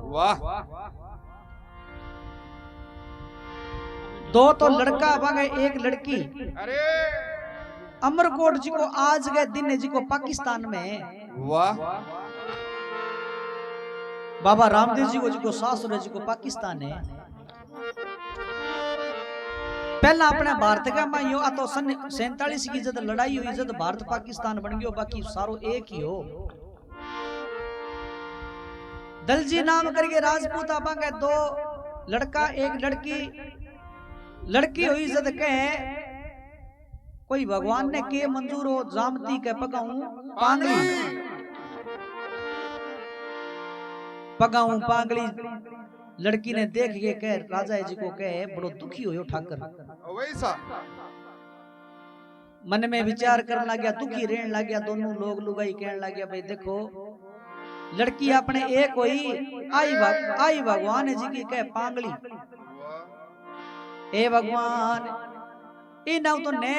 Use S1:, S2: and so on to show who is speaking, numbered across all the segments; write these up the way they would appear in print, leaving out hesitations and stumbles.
S1: वाह।
S2: दो तो लड़का बागे एक लड़की।
S1: अरे
S2: अमरकोट जी को आज के दिन जी को पाकिस्तान में।
S1: वाह।
S2: बाबा रामदेव जी को सासुर जी को पाकिस्तान है। पहला अपने भारत का मैं यो तो सन 47 की जब लड़ाई हुई जब भारत पाकिस्तान बन गयो, बाकी सारो एक ही हो। दलजी नाम करके राजपूत आपा के दो लड़का एक लड़की। लड़की हुई जद के कोई भगवान ने के मंजूर हो जामती के पगाऊं पांगली। पगाऊं पांगली लड़की ने देख के कह राजा जी को कहे बड़ो दुखी हो ठाकर।
S1: वैसा
S2: मन में विचार करने लग गया, दुखी रहने लग गया। दोनों लोग लुगाई कहने लग गया भाई देखो लड़की अपने एक हुई आई भगवान जी की कह पांगली। ए भगवान ए ना तो ने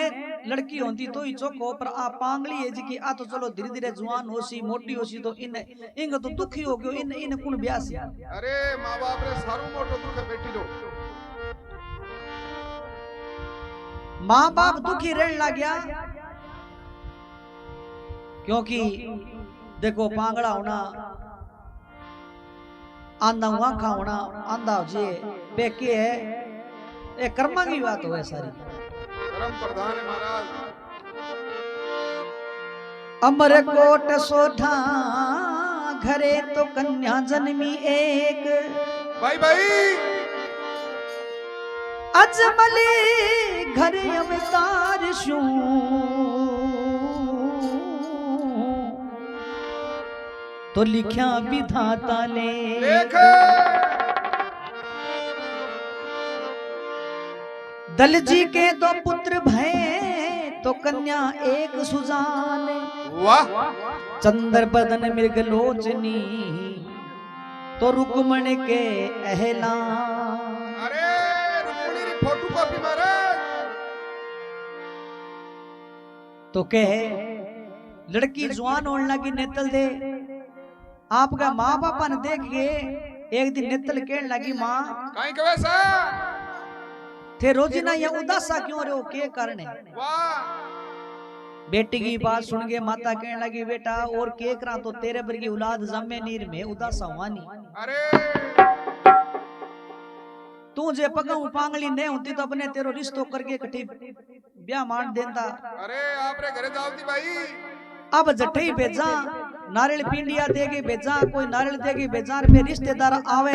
S2: लड़की होती तो ही चोखो पर आ पांगली है जी की आ तो चलो धीरे धीरे जवान होसी मोटी होसी तो इन इंग तो दुखी हो गयो। इन कुण ब्यासी।
S1: अरे माँ बाप रे सारू मोटो दुख बेटी लो।
S2: माँ बाप दुखी रहने लग गया क्योंकि देखो पांगड़ा होना आंधा हुआ खा होना आंधा जे बेके है ये कर्मा की बात हो है सारी।
S1: कर्म प्रधान है महाराज।
S2: अमरकोट सोठा घरे तो कन्या जन्मी एक।
S1: भाई भाई
S2: अजमले घरे अवतार शू तो लिख्या विधाता ने दल जी के दो पुत्र भय तो कन्या एक सुजान।
S1: वाह।
S2: चंद्र बदन मृग लोचनी तो रुक्मण के अहलान।
S1: अरे रुक्मणी री फोटो कॉपी महाराज।
S2: तो कह लड़की जवान होने लगी नेतल दे। आपका माँ बापा ने देख के एक दिन नेतल कहने लगी माँ
S1: काई कवे सा
S2: थे रोजीना या उदासा क्यों रहे हो के कारण है।
S1: वाह।
S2: बेटी की बात सुन के माता कहने लगी बेटा और के करा तो तेरे पर की औलाद जमे नीर में उदासा हुआ नहीं।
S1: अरे
S2: तू जे पगाऊ पांगली नहीं होती तो अपने तेरो रिश्तो करके कठी ब्याह मान देता।
S1: अरे आपरे घरे जावती भाई
S2: अब जठे भेजा नारियल पिंडिया दे के भेजा कोई नारियल दे के भेजा पे रिश्तेदार आवे।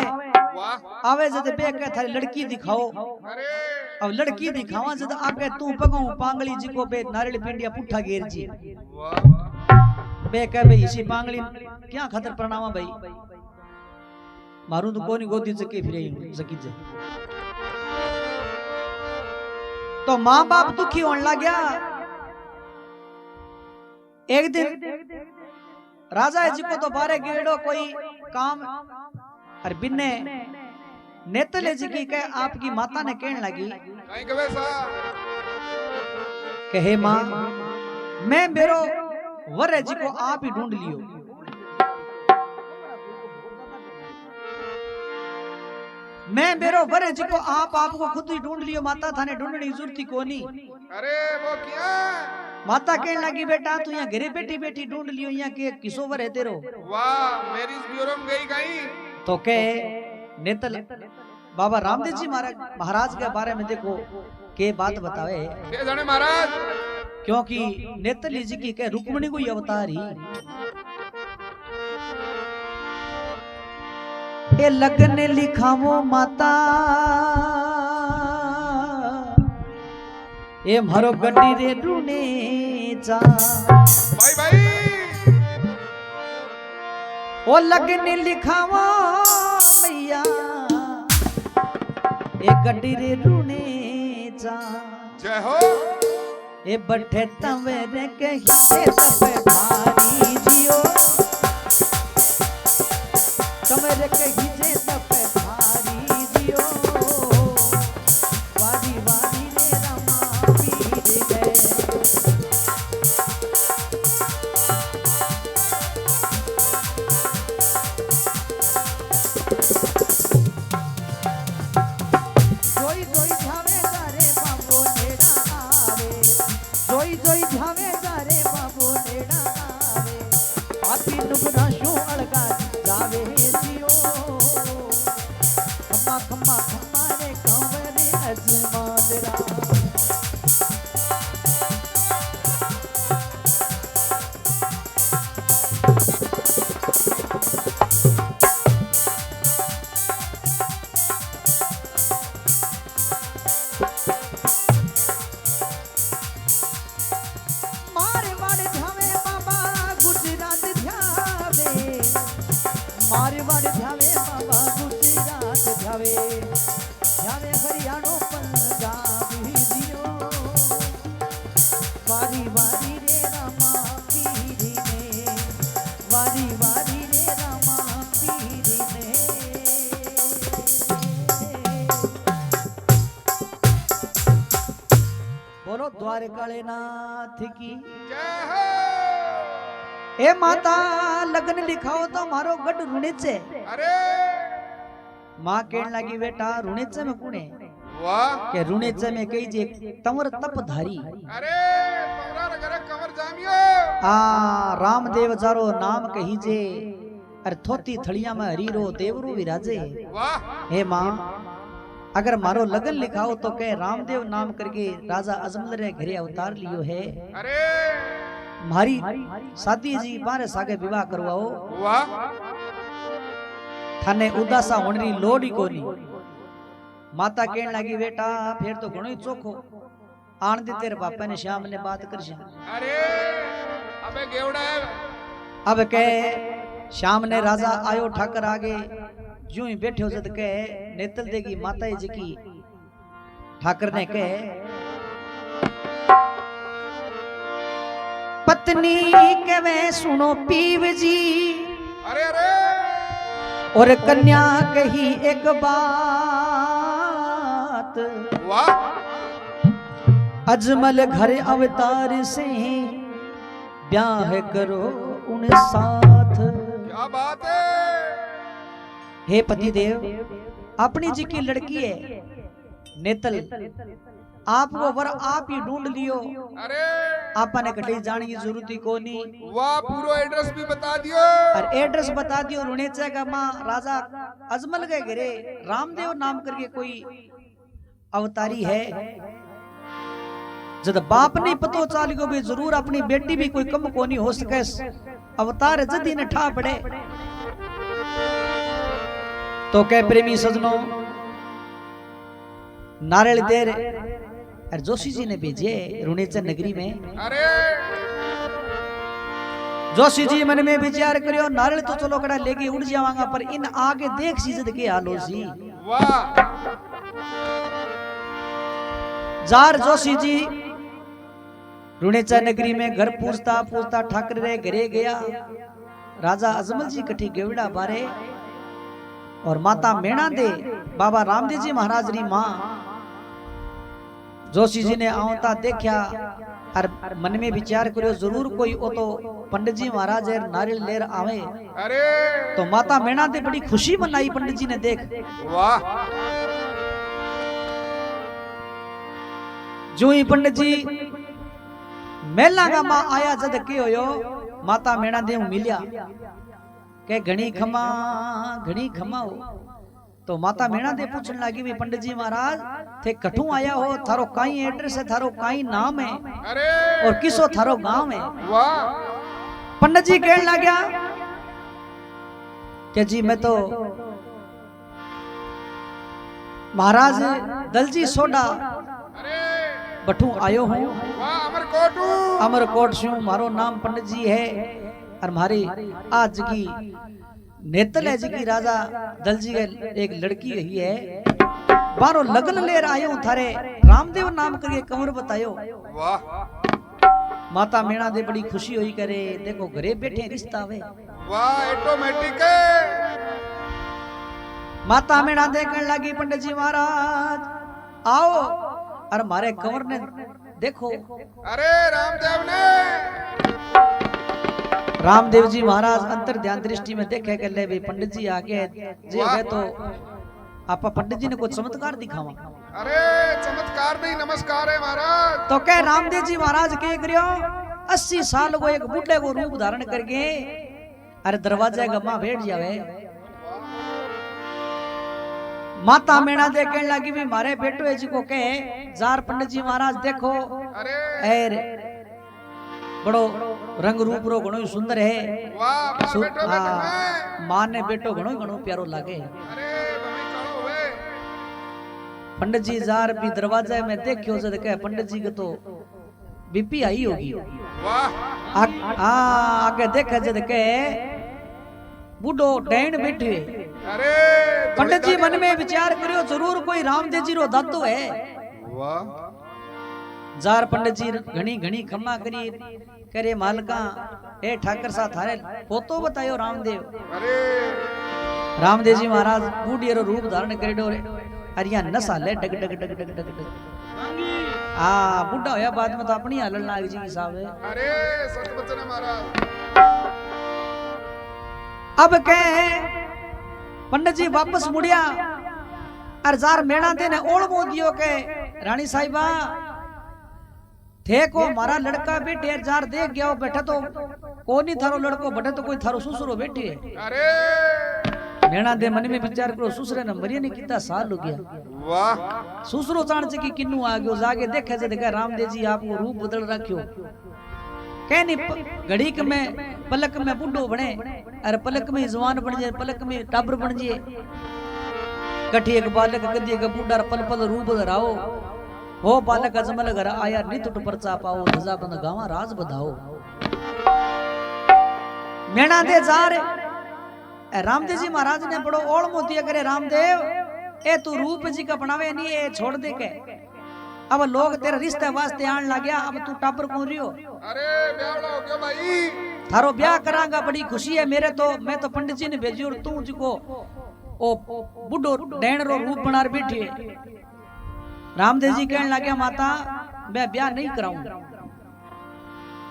S1: वाह।
S2: आवे जद बे के थारी लड़की दिखाओ।
S1: अरे
S2: अब लड़की दिखावा जद आके तू पगाऊ पांगली जी को बे नारियल पिंडिया पुठा घेर जी।
S1: वाह।
S2: बे कह भाई इसी पांगली क्या खतर प्रणामा भाई मारू तो कोनी गोदी सके फिरे सकी जे। तो माँ बाप दुखी होने लग गया। एक दिन राजा जी को तो बारे गेड़ो कोई काम और बिन्ने नेतले जी की कह आपकी माता ने कहने लगी
S1: काई कवे सा
S2: कहे माँ मैं मेरो वर जी को आप ही ढूंढ लियो। मैं मेरो वर जी को आपको खुद ही ढूंढ लियो माता थाने ढूंढने की जरूरत कोनी।
S1: अरे वो क्या
S2: माता कहने लगी बेटा तू यहाँ घरे बैठी बैठी ढूंढ लियो यहाँ के किसो वर है तेरो।
S1: वाह मेरी ब्यूरो में गई कहीं
S2: तो के नेतल बाबा रामदेव जी महाराज के बारे में देखो के बात बतावे
S1: के जाने महाराज।
S2: क्योंकि नेतली जी की कह रुक्मणी को अवतार ही ए लगन लिखावो माता ए मारो गड्डी रे ढूंढे जा।
S1: भाई भाई
S2: ओ लगन लिखावो मैया ए गड्डी रे ढूंढे जा।
S1: जय हो।
S2: ए बठे तवेरे के हिस्से तपे भारी जियो तवेरे के हिस्से तपे भारी जियो वारी वारी रे रमा पीर गए। जावे बाबा गुजरात जावे जावे हरियाणो पंजाब दियो वारी वारी रे रामा पीरी ने वारी वारी रे रामा पीरी ने बोलो द्वारकाले नाथ की
S1: जय हो
S2: ए माता लगन लिखाओ तो मारो गढ़ रुणेचे
S1: अरे
S2: मां कहने लगी बेटा रुणेचे में कुणे
S1: वाह
S2: के रुणेचे में कही जे तंवर तपधारी
S1: अरे तोरा घर कमर जामियो
S2: आ रामदेव जारो नाम कही जे अरे थोती थड़िया में हरीरो देवरो विराजे
S1: वाह
S2: हे मां अगर मारो लगन लिखाओ तो कह रामदेव नाम करके राजा अजमल रे घरे अवतार लियो है
S1: अरे
S2: मारी शादी जी बारे सागे विवाह करवाओ
S1: वाह
S2: थाने उदासा होने लोड़ी कोनी माता कहने लगी बेटा फिर तो घणो ही चोखो आन दे तेरे पापा ने श्याम ने बात कर
S1: अरे अबे गेवड़ा है
S2: अब कह श्याम ने राजा आयो ठाकर आगे यूं ही बैठे हो जद कह नेतल देगी माता जी की ठाकर ने कह पत्नी के वे सुनो पीव जी
S1: अरे अरे
S2: और कन्या कही एक बात
S1: वाह
S2: अजमल घर अवतार से ब्याह करो उन साथ
S1: क्या बात है
S2: हे पतिदेव अपनी जी की लड़की है नेतल आप वो वर आप ही ढूंढ लियो
S1: अरे
S2: आपने कटे जाने की जरूरत ही कोनी
S1: वाह पूरा एड्रेस भी बता दियो
S2: और एड्रेस बता दियो रुणेचा का मां राजा अजमल के घरे रामदेव नाम करके कोई अवतारी है जब बाप ने पतो चाल गयो भी जरूर अपनी बेटी भी कोई कम कोनी हो सके अवतार जदी ने ठा पड़े तो कह प्रेमी सजनों नारियल देर और जोशी जी ने भेजे रुणेचा नगरी में
S1: अरे
S2: जोशी जी मन में विचार करियो नारियल तो चलो कड़ा लेके उड़ जावांगा पर इन आगे देख सीजद के हालो सी
S1: वाह
S2: जार जोशी जी रुणेचा नगरी में घर पूछता पूछता ठाकर रे घरे गया राजा अजमल जी कठी गेवड़ा बारे और माता मेणा दे बाबा रामदेव जी महाराज री मां जोशी जी ने आवता देखा और मन में विचार करो जरूर कोई ओ तो पंडित जी महाराज है नारियल लेर आवे
S1: अरे
S2: तो माता मेणा दे बड़ी खुशी मनाई पंडित जी ने देख
S1: वाह
S2: जो ही पंडित जी मेला का मां आया जद के होयो माता मेणा दे मिलिया के घणी खमा हो तो माता मेणा दे पूछने लगी भी पंडित जी महाराज थे कठू आया हो थारो काई एड्रेस है थारो काई नाम है
S1: अरे
S2: और किसो थारो गांव है
S1: वाह
S2: पंडित जी कहने लगा कि जी मैं तो महाराज दलजी सोडा
S1: अरे
S2: बठू आयो हूँ
S1: वाह अमरकोटू
S2: अमरकोट से मारो नाम पंडित जी है और हमारी आज की नेतल है जी की राजा दल जी एक लड़की हुई है बारो लगन ले आयो थारे रामदेव नाम करके कंवर बतायो
S1: वाह
S2: माता मेणा दे बड़ी खुशी हुई करे देखो घरे बैठे रिश्ता वे
S1: वाह ऑटोमेटिक
S2: माता मेणा दे कहने लगी पंडित जी महाराज आओ और मारे कंवर ने देखो
S1: अरे रामदेव ने
S2: रामदेव जी महाराज अंतर ध्यान दृष्टि में देखे कर ले पंडित जी आगे जी हो गए तो आप पंडित जी ने कुछ चमत्कार दिखावा
S1: अरे चमत्कार नहीं नमस्कार है महाराज
S2: तो कह रामदेव जी महाराज के करियो 80 साल को एक बुढ़े को रूप धारण करके अरे दरवाजा गम्मा बैठ जावे माता मेणा दे कहने लगी भी मारे बेटो है जी को कहे जार पंडित जी महाराज देखो
S1: अरे
S2: बड़ो रंग रूप रो घणो सुंदर है
S1: वाह बेटो
S2: मां ने बेटो घणो प्यारो लागे
S1: अरे भाई कालो हुए
S2: पंडित जी जार भी दरवाजे में देखियो जद कहे पंडित जी के तो बीपी आई होगी
S1: वाह
S2: आगे देखे जद कहे बूढ़ो डैन बैठे
S1: अरे
S2: पंडित जी मन में विचार करियो जरूर कोई रामदेव जी रो दातो है।
S1: वाह
S2: जार पंडित जी घणी घणी खम्मा करी करे मालका ए ठाकर सा थारे पोतो बतायो रामदेव।
S1: अरे
S2: रामदेव जी महाराज बूढ़ी रो रूप धारण करेडो रे अरिया नसा ले डग डग डग डग डग डग आ बुढ़ा होया बाद में तो अपनी हलल नाग जी की साहब है।
S1: अरे सच बचन है महाराज।
S2: अब कहे पंडित जी वापस मुड़िया और जार मेणा देने ओढ़ दियो के रानी साहिबा थे को मारा लड़का बेटे जार देख गया हो बैठा तो कोनी थारो लड़को बैठे तो कोई थारो ससुरो बैठी है।
S1: अरे
S2: मेणा दे मन में विचार करो ससुरे ने मरिया ने कितना साल हो गया।
S1: वाह
S2: ससुरो जान से कि किन्नू आ गयो जाके देखे से देखा रामदेव जी आपको रूप बदल रखियो कहनी घड़ी में पलक में बुढ़ो बने अरे पलक में जवान बन जाए पलक में टाबर बन जाए कठी एक बालक गद्दी का बूढ़ा पल पल रूप धराओ हो बालक अजमल घर आया नित उठ परचा पाओ धजा बंद गावा राज बधाओ। मेणा दे जार रामदेव जी महाराज ने बड़ो ओढ़ मोती करे रामदेव ए तू रूप जी का बनावे नहीं ए छोड़ दे के अब लोग तेरे रिश्ते वास्ते आन लग गया अब तू टापर कौन रियो।
S1: अरे ब्याह हो गया भाई
S2: थारो ब्याह करांगा बड़ी खुशी है मेरे तो मैं तो पंडित जी ने भेजी और तू जिको ओ बुढ़ो डैण रो रूप बना बैठी है। रामदेव जी कहने लगे माता मैं ब्याह नहीं कराऊं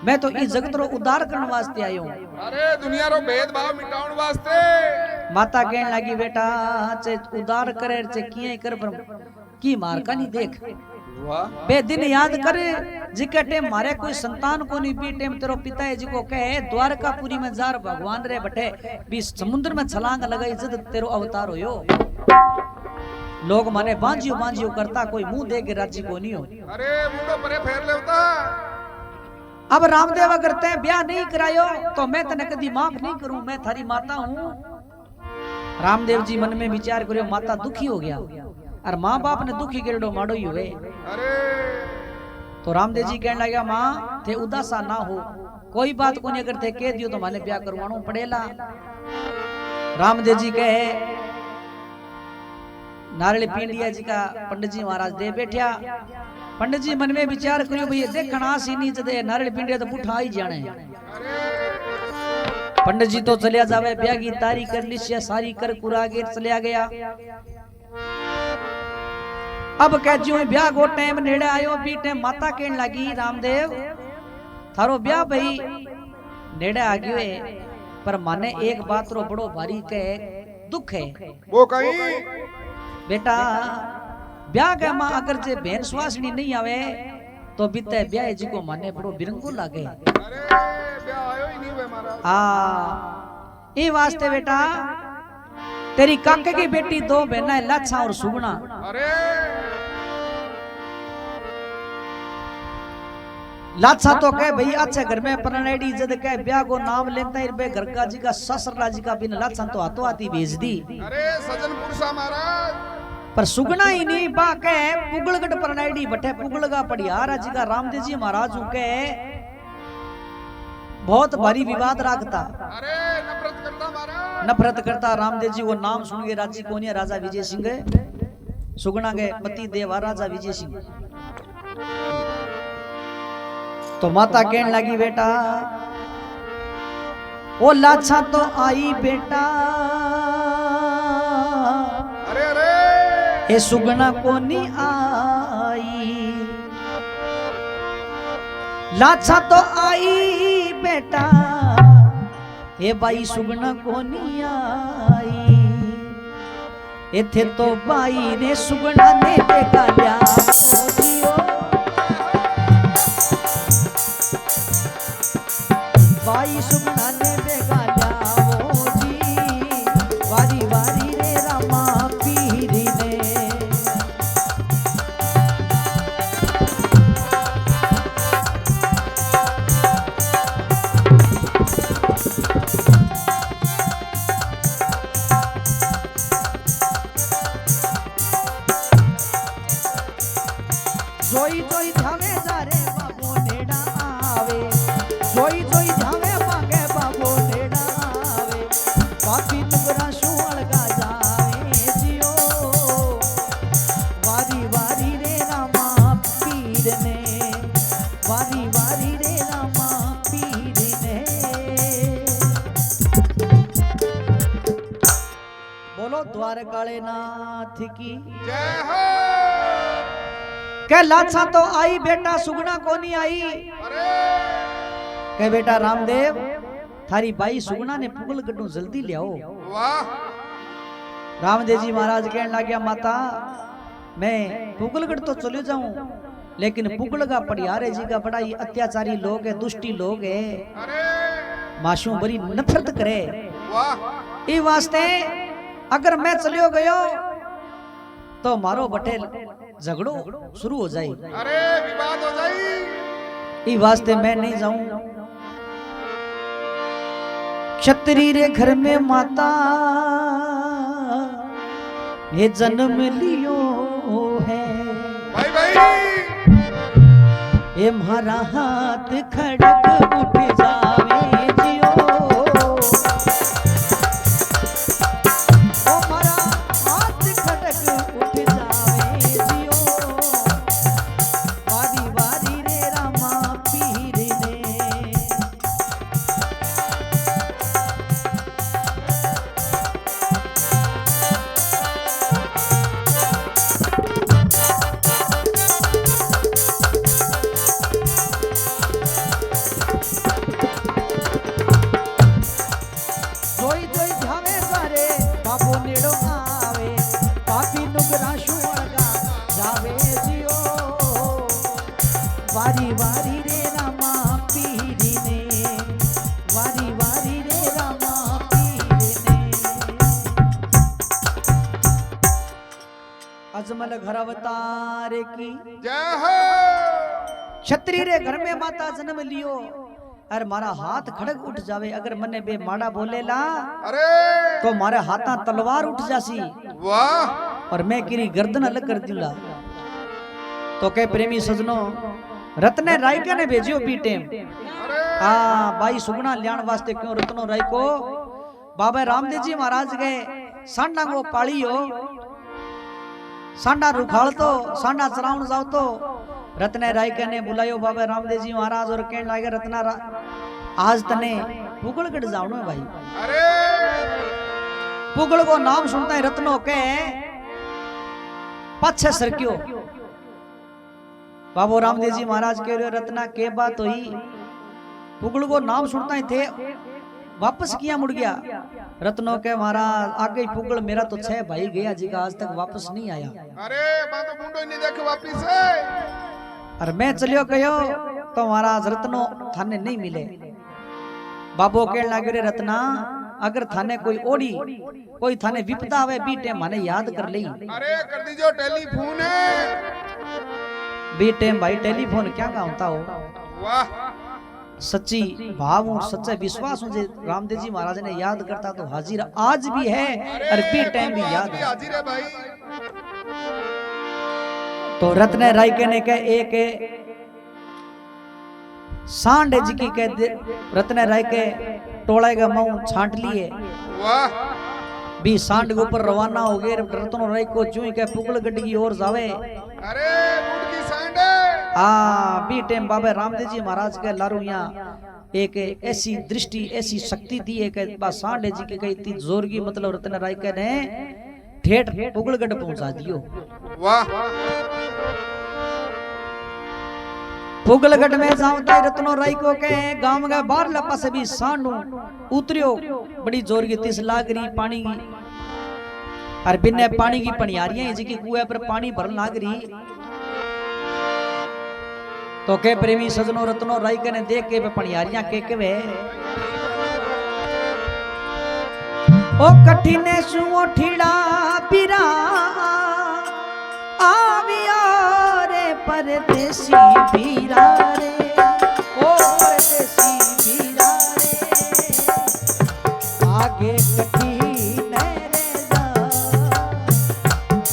S2: मैं तो इस जगत रो उद्धार करने वास्ते आयो हूं।
S1: अरे दुनिया रो भेदभाव मिटाउन वास्ते।
S2: माता कहने लगी बेटा चे उद्धार करे चे किए कर पर की मार का नहीं देख बे दिन याद कर जिके टेम मारे कोई संतान को नहीं बी टेम तेरो पिता है जिको कहे द्वारकापुरी में जार भगवान रे बैठे भी समुद्र में छलांग लगाई जद तेरो अवतार होयो लोग माने बांझियो बांझियो करता कोई मुंह दे के राजी को नहीं हो।
S1: अरे मुंडो परे फेर लेवता।
S2: अब रामदेव अगर तै ब्याह नहीं करायो तो मैं तने कदी माफ नहीं करूं मैं थारी माता हूं। रामदेव जी मन में विचार करियो माता दुखी हो गया और माँ बाप ने दुखी करेडो माड़ो ही हुए।
S1: अरे
S2: तो रामदेव जी कहने लगा माँ थे उदासा ना हो कोई बात को नहीं अगर थे कह दियो तो माने ब्याह करवानो पड़ेला। रामदेव जी कहे नारियल पींडिया जी का पंडित जी महाराज दे बैठा। पंडित जी मन में विचार करियो भई देखना सी नहीं जदे नारियल पींडिया तो पुठा ही जाने। पंडित जी तो चलिया जावे ब्याह की तारीख कर लिया सारी कर कुरागे चलिया गया। अब कह जो ब्याह को टाइम नेड़े आयो बी टाइम माता कहने लगी रामदेव थारो ब्याह भाई नेड़े आ गयो है पर माने एक बात रो बड़ो भारी के दुख है।
S1: वो कहीं
S2: बेटा ब्याह के मां अगर जे बहन सुहासनी नहीं आवे तो बीते ब्याह जी को माने बड़ो बिरंगो लागे।
S1: अरे ब्याह आयो ही नहीं हुए महाराज।
S2: हाँ ये वास्ते बेटा तेरी काके की बेटी दो बहना लाछा और सुगना।
S1: अरे
S2: लाछा तो कह भाई अच्छे घर में परनेडी जद कह ब्याह को नाम लेता है बे घर का जी का ससुरला जी का बिन लाछा तो हाथों हाथी भेज दी।
S1: अरे सजन पुरुषा महाराज
S2: पर सुगना ही नहीं बा के पुगलगढ़ परनेडी बटे पुगलगा पड़ियारा जी का रामदेव जी महाराज के बहुत भारी विवाद रखता।
S1: अरे नफरत करता महाराज
S2: नफरत करता। रामदेव जी वो नाम सुन के राजी कोनी राजा विजय सिंह सुगना के पति देवा राजा विजय सिंह। तो माता कहने लगी बेटा ओ लाछा तो आई बेटा
S1: अरे अरे
S2: ए सुगना कोनी आई लाछा तो आई बेटा ए बाई सुगना कोनी आई इथे तो बाई ने सुगना ने देखा लिया बाई सुगना ने देखा लिया जी वारी वारी रे रामा पीरी ने जोई जोई धावे जारे बाबो नेड़ा आवे जोई जोई धावे मांगे बाबो नेड़ा आवे पापी तुगरा सुअल गा द्वारकाले नाथ की।
S1: जय हो।
S2: कह लाछा तो आई बेटा सुगना को नहीं आई।
S1: अरे
S2: कह बेटा रामदेव थारी बाई सुगना ने पुगल गड्ढू जल्दी ले आओ।
S1: वाह।
S2: रामदेव जी महाराज कहने लगे माता मैं पुगलगढ़ तो चले जाऊं लेकिन पुगलगा पड़ियारे जी का बड़ा ही अत्याचारी लोग है, दुष्टी लोग है,
S1: अरे
S2: मासूम बड़ी नफरत करे।
S1: वाह।
S2: ई वास्ते अगर मैं चलियो गयो तो मारो बटे झगड़ो शुरू हो जाए।
S1: अरे विवाद हो जाई।
S2: ई वास्ते मैं नहीं जाऊं। क्षत्रिय रे घर में माता ये जन्म लियो है।
S1: भाई भाई
S2: ये मारा हाथ खड़क उठ जावे जियो। ओ मारा हाथ खड़क उठ जावे जियो। वारी वारी रे रामा पीर ने। जोई जोई ध्यावे सारे बाबू नेड़ो आवे पापी नुगरा शुअड़गा जावे जियो। वारी वारी रे रामा पीरी ने। वारी वारी रे रामा पीरी ने। अजमल घर अवतार की।
S1: जय हो।
S2: क्षत्रिय रे घर में माता जन्म लियो अरे मारा हाथ खड़क उठ जावे। अगर मने बे माड़ा बोलेला
S1: अरे
S2: तो मारे हाथा तलवार उठ जासी
S1: वाह।
S2: और मैं किरी गर्दन अलग कर दूंगा। तो कह प्रेमी सजनो रत्ने रायका ने भेजियो बी टेम।
S1: अरे
S2: हाँ बाई सुगना लियाण वास्ते क्यों रत्नो राय को बाबा रामदेव जी महाराज गए सांडा को पालियो। सांडा रुखाल तो सांडा चराउन जाओ तो रत्ने रायका ने बुलायो बाबा रामदेव जी महाराज और कहने लगे रत्ना आज तने पुगलगढ़ जावनो है भाई।
S1: अरे
S2: पुगल को नाम सुनता है रत्नो के पाछे सरक्यो। बाबू रामदेव जी महाराज कह रहे रत्ना के बात हुई। पुगल को नाम सुनता ही थे वापस किया मुड़ गया। रत्नो के महाराज आगे ही पुगल मेरा तो 6 भाई गया जी का आज तक वापस नहीं आया।
S1: अरे मैं तो मुंडो ही नहीं देखे वापिस है।
S2: और मैं चलियो कहो तो महाराज रत्नो थाने नहीं मिले। बाबू कहने लगे रे रत्ना अगर थाने कोई ओड़ी कोई थाने विपदा आवे बी टेम माने याद कर ली।
S1: अरे कर दीजिए टेलीफोन है।
S2: बी टेम भाई टेलीफोन क्या का होता हो।
S1: वाह।
S2: सच्ची भाव और सच्चा विश्वास मुझे रामदेव जी महाराज ने याद करता तो हाजिर आज भी है और बी टाइम भी याद है।
S1: हाजिर है भाई।
S2: तो रत्न राय के ने कह एक सांड जी की कह रत्न राय के टोला का मुंह छांट लिए।
S1: वाह।
S2: भी सांड के ऊपर रवाना हो गए। रत्न राय को चूई के पुगल गड्डी की ओर जावे।
S1: अरे मुंड की सांड है।
S2: बी टाइम बाबा रामदेव जी महाराज के लारू यहाँ एक ऐसी दृष्टि ऐसी शक्ति दी है कि बा सांडे जी के कई इतनी जोर की मतलब रत्न राय के ने ठेठ पुगलगढ़ पहुंचा दियो।
S1: वाह।
S2: पुगलगढ़ में जाऊंता रत्नो राय को के गांव के बाहर लपा से भी सांडू उतरियो बड़ी जोर की तिस लाग रही पानी की और बिन्ने पानी की पनियारियां जी की कुएं पर पानी भरन लाग रही। तो के प्रेमी सजनो रत्नो राय के ने देख के पनियारियां के वे ओ कठिने सुओ ठीड़ा पीरा आविया रे परदेसी पीरा रे ओ परदेसी पीरा रे आगे कठिने रे जा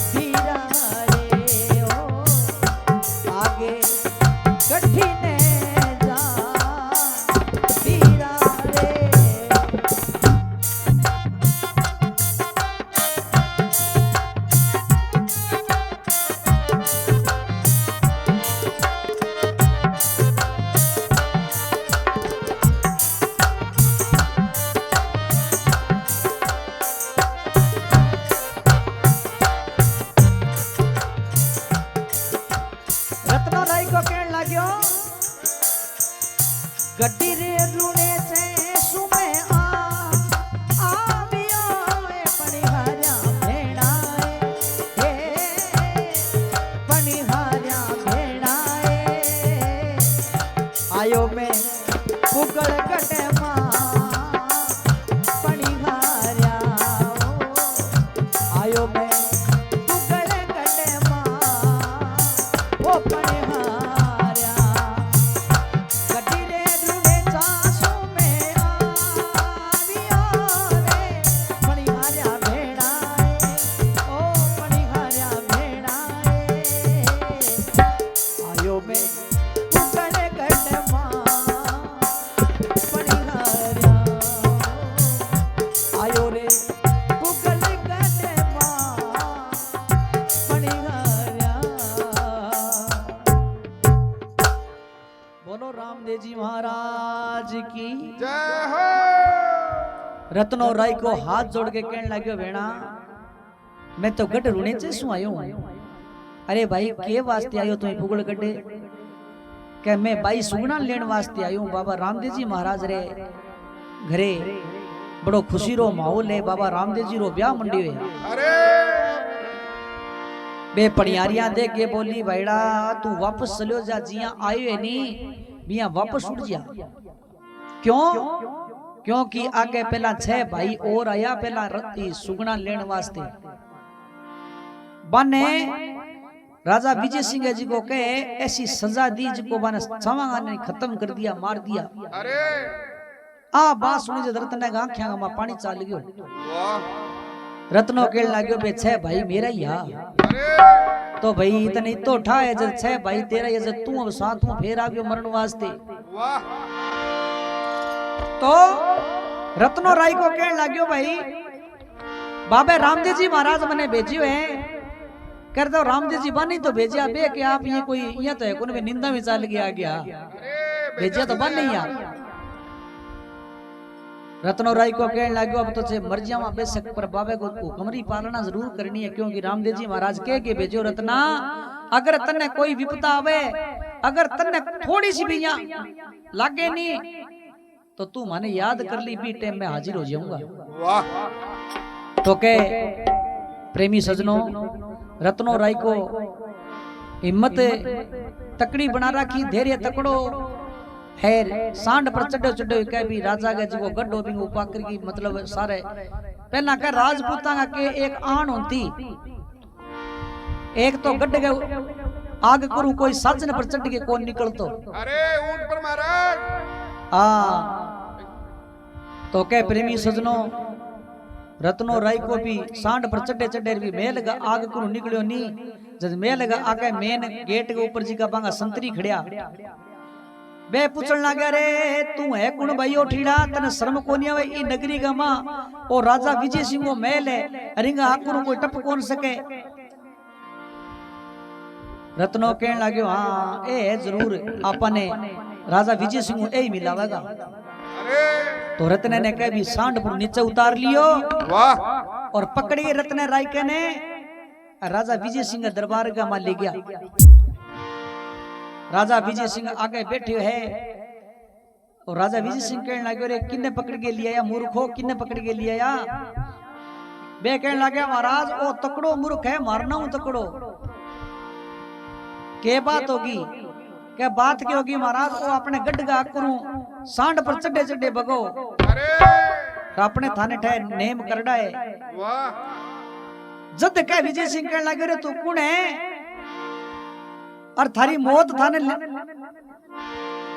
S2: पीरा रे ओ आगे कठिने जा पीरा रे। आयो मैं उगड़ गड़े मां ओ पणिहार्या गड्डी रे रुड़े चासो में आवियो रे पणिहार्या भेड़ाए ओ पणिहार्या भेड़ाए आयो मैं उगड़ गड़े मां पणिहार्या आयो रे रामदेव जी महाराज की
S1: जय हो।
S2: रत्नो राय को हाथ जोड़ के कहने लगे भेणा मैं तो गढ़ रूणे से सु आयो हूं। अरे भाई के वास्ते आयो तुम फुगड़ गड्ढे के मैं भाई सुगना लेने वास्ते आयो हूं। बाबा रामदेव जी महाराज रे घरे बड़ो खुशी रो माहौल है। बाबा रामदेव जी रो ब्याह मंडियो है।
S1: अरे
S2: बे पणियारियां दे के बोली भाईड़ा तू वापस चलो जा जिया आयो है नी बिया वापस उड़ जा। क्यों? क्योंकि आगे पहला 6 भाई और आया पहला रत्ती सुगना लेने वास्ते बने राजा विजय सिंह जी को कहे ऐसी सजा दी जिको बने छवांगा ने खत्म कर दिया मार दिया।
S1: अरे
S2: आ बात सुनी जब रत्न ने आंखियां में पानी चाल गयो।
S1: वाह
S2: रत्नो केड़ लाग्यो बे 6 भाई मेरा ही हा।
S1: अरे
S2: तो भाई इतने तो ठा है जब 6 भाई तेरा ये जब तू अब साथ में फेर आ गयो मरण वास्ते।
S1: वाह
S2: तो रत्नो राय को कहने लाग्यो भाई बाबे रामदेव जी महाराज मने भेजियो है कर दो रामदेव जी बनी तो भेजिया बे कि आप ये कोई ये तो है कोने में निंदा में चाल गया भेजिया तो बन नहीं यार। रत्नो राय को कहने लगे अब तो मर्जिया में बेशक पर बाबे को हुक्मरी पालना जरूर करनी है क्योंकि रामदेव जी महाराज के भेजो रत्ना अगर तन्ने कोई विपदा आवे अगर तन्ने थोड़ी सी भी लागे नहीं तो तू माने याद कर ली भी टाइम में हाजिर हो जाऊंगा।
S1: वाह
S2: तो के प्रेमी सजनों रत्नो राय को हिम्मत तकड़ी बना रखी धैर्य तकड़ो हैर सांड पर चढ़ो चढ़ो कह भी राजा के जो गड्ढो भी उपाकर की मतलब सारे पहला कह राजपूता का के एक आन होती एक तो गड्ढ के आग करू कोई साजन पर चढ़ के कौन निकलतो।
S1: अरे ऊंट पर महाराज
S2: तो कह प्रेमी सजनों रत्नो राय को भी सांड पर चढ़े चढ़े भी मेल का आग करू निकलियो नी जब मेल का आगे मेन गेट के ऊपर जी का बांगा संतरी खड़िया बे पूछन लगा रे तू है कौन भाई ठीड़ा तने शर्म कोनी आवे ई नगरी का मां ओ राजा विजय सिंह को महल है रिंगा आकुर कोई टप कौन सके। रत्नो कहने लगे हां ए है जरूर आपने राजा विजय सिंह को ए ही मिलावेगा।
S1: अरे
S2: तो रत्ने ने कह भी सांड पर नीचे उतार लियो
S1: वाह
S2: और पकड़ी रत्ने राय के ने राजा विजय सिंह दरबार का मां ले गया। राजा विजय सिंह आगे बैठे है और राजा विजय सिंह कहने लगे रे किन्ने पकड़ के लिया या मूर्खो किन्ने पकड़ के लिया या बे कहने लगे महाराज ओ तकड़ो मूर्ख है मारना हूं तकड़ो के बात होगी क्या बात की होगी महाराज वो अपने गड्ढ का करूं सांड पर चढ़े चढ़े भगो
S1: अरे
S2: अपने थाने ठे नेम करड़ा है।
S1: वाह
S2: जद कह विजय सिंह कहने लगे रे तू कौन है और थारी मौत थाने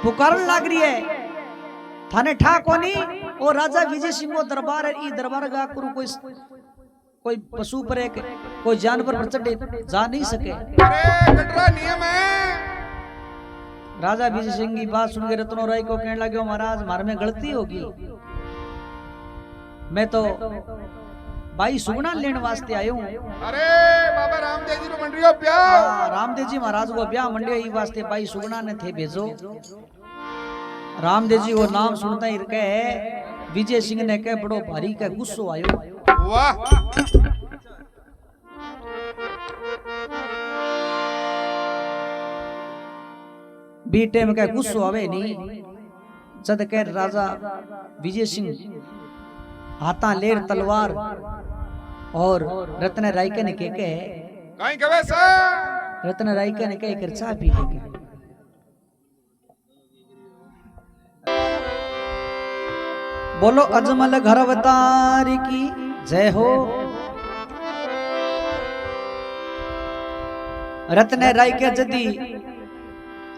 S2: पुकारन लाग रही है थाने ठा कोनी और राजा विजय सिंह को दरबार है ई दरबार का करू कोई पशु पर एक कोई जानवर पर चढ़े जा नहीं सके।
S1: अरे कटरा नियम है।
S2: राजा विजय सिंह की बात सुन के रत्नो राय को कहने लगे महाराज हमारे में गलती होगी मैं तो भाई सुगना लेने वास्ते आयो हूं।
S1: अरे बाबा रामदेव जी को मंडियो ब्याह
S2: रामदेव जी महाराज को ब्याह मंडियो ई वास्ते भाई सुगना ने थे भेजो। रामदेव जी को नाम सुनता ही रखे विजय सिंह ने कह बड़ो भारी का गुस्सो आयो।
S1: वाह
S2: बीटे में कह गुस्सो आवे नहीं जद कह राजा विजय सिंह हाथा लेर तलवार और रत्न रायके ने के
S1: कहीं कवे सर
S2: रत्न रायके ने कह कर चाह पी ले बोलो अजमल घरवतार की जय हो। रत्न राय के जदी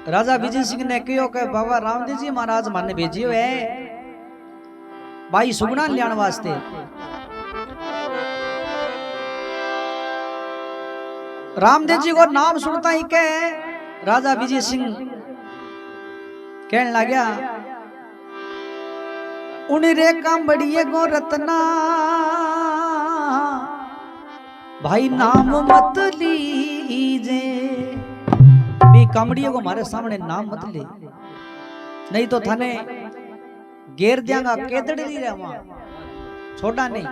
S2: राजा विजय सिंह ने कहो कि बाबा रामदेव जी महाराज माने भेजियो है भाई सुगना लियाण वास्ते। रामदेव जी को नाम सुनता ही के राजा विजय सिंह कहने लग गया उन्हीं रे काम बढ़िए गो रत्ना भाई नाम मत लीजे भी कामड़ियों को हमारे सामने नाम मत ले नहीं तो थाने घेर दियांगा केदड़ नहीं रहा वहां छोड़ा नहीं।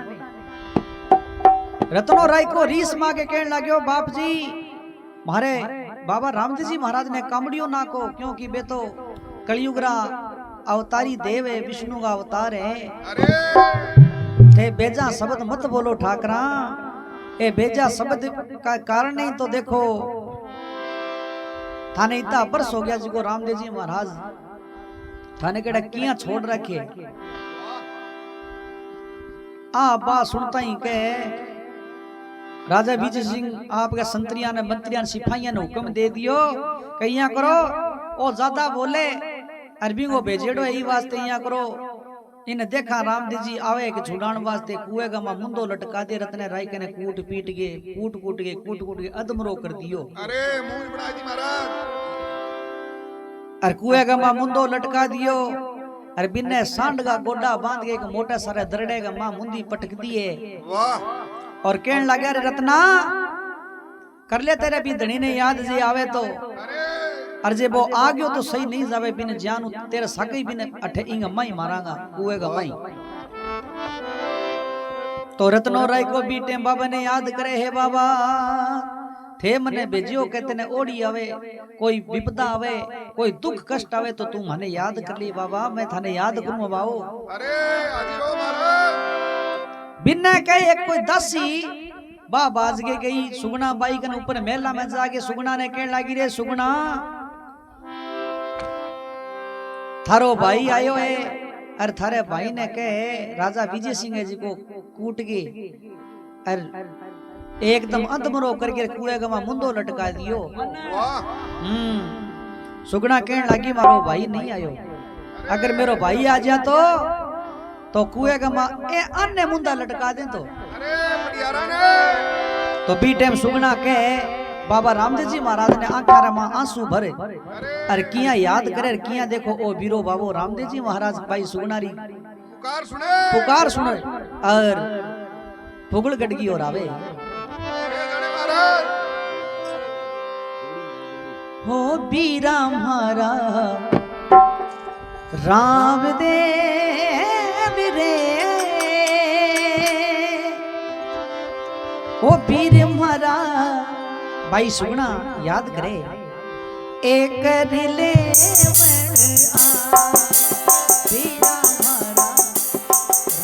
S2: रत्नो राय को रीस मांगे कहने लगे बाप जी मारे बाबा रामदेव जी महाराज ने कामड़ियों ना को क्योंकि बे तो कलयुगरा अवतारी देव है विष्णु का अवतार है। थे बेजा शब्द मत बोलो ठाकरा ए बेजा शब्द का कारण नहीं तो देखो थाने इतना बरस हो गया जिको रामदेव जी महाराज थाने केड़ा किया छोड़ रखे आ बात सुनता ही के राजा विजय सिंह आपके संतरिया ने मंत्रिया ने सिपाहिया ने हुक्म दे दियो कहिया करो ओ ज्यादा बोले अरबी को भेजेड़ो यही वास्ते यहाँ करो इन देखा रामदेव जी आवे के छुड़ान वास्ते कुएं का मां मुंडो लटका दे रत्न राय के ने कूट के अधमरो कर दियो।
S1: अरे मुंह बड़ा जी महाराज
S2: और कुएं का मां मुंडो लटका दियो और बिन्ने सांड का गोडा बांध के एक मोटा सारा दरड़े का मां मुंदी पटक दिए।
S1: वाह
S2: और कहने लगा रे रत्ना कर ले तेरे भी धनी ने याद जी आवे तो अरे वो आ गयो तो सही नहीं जावे बिन जान तेरे साके बिन अठे इंग माई मारांगा कुएं का माई। तो रत्नो राय को बीटे बाबा ने याद करे है बाबा थे मने भेजियो के तने ओड़ी आवे कोई विपदा आवे कोई दुख कष्ट आवे तो तू मने याद कर ली बाबा मैं थाने याद करूं बाबू।
S1: अरे आजिरो महाराज
S2: बिन्ने के एक कोई दासी बा बाज के गई सुगना बाई के ऊपर मेला में जाके सुगना ने कहने लगी रे सुगना थारो भाई आयो है अरे थारे भाई ने कहे राजा विजय सिंह जी को कूट के अरे एकदम अंधमरो करके कुएं का मुंडो लटका दियो। सुगना कहने लगी मारो भाई नहीं आयो अगर मेरो भाई आ जा तो कुएं का मां ए अन्य मुंडा लटका दे तो।
S1: अरे बढ़ियारा ने
S2: तो बी टाइम सुगना के बाबा रामदेव जी महाराज ने आंखा में आंसू भरे अरे किया याद करे किया देखो ओ वीरो बाबू रामदेव जी महाराज भाई सुगनारी पुकार सुने और फुगल गडगी और आवे हो बीरा हमारा रामदेव रे ओ बीर हमारा भाई सुगना याद करे एक रिले बीरा हमारा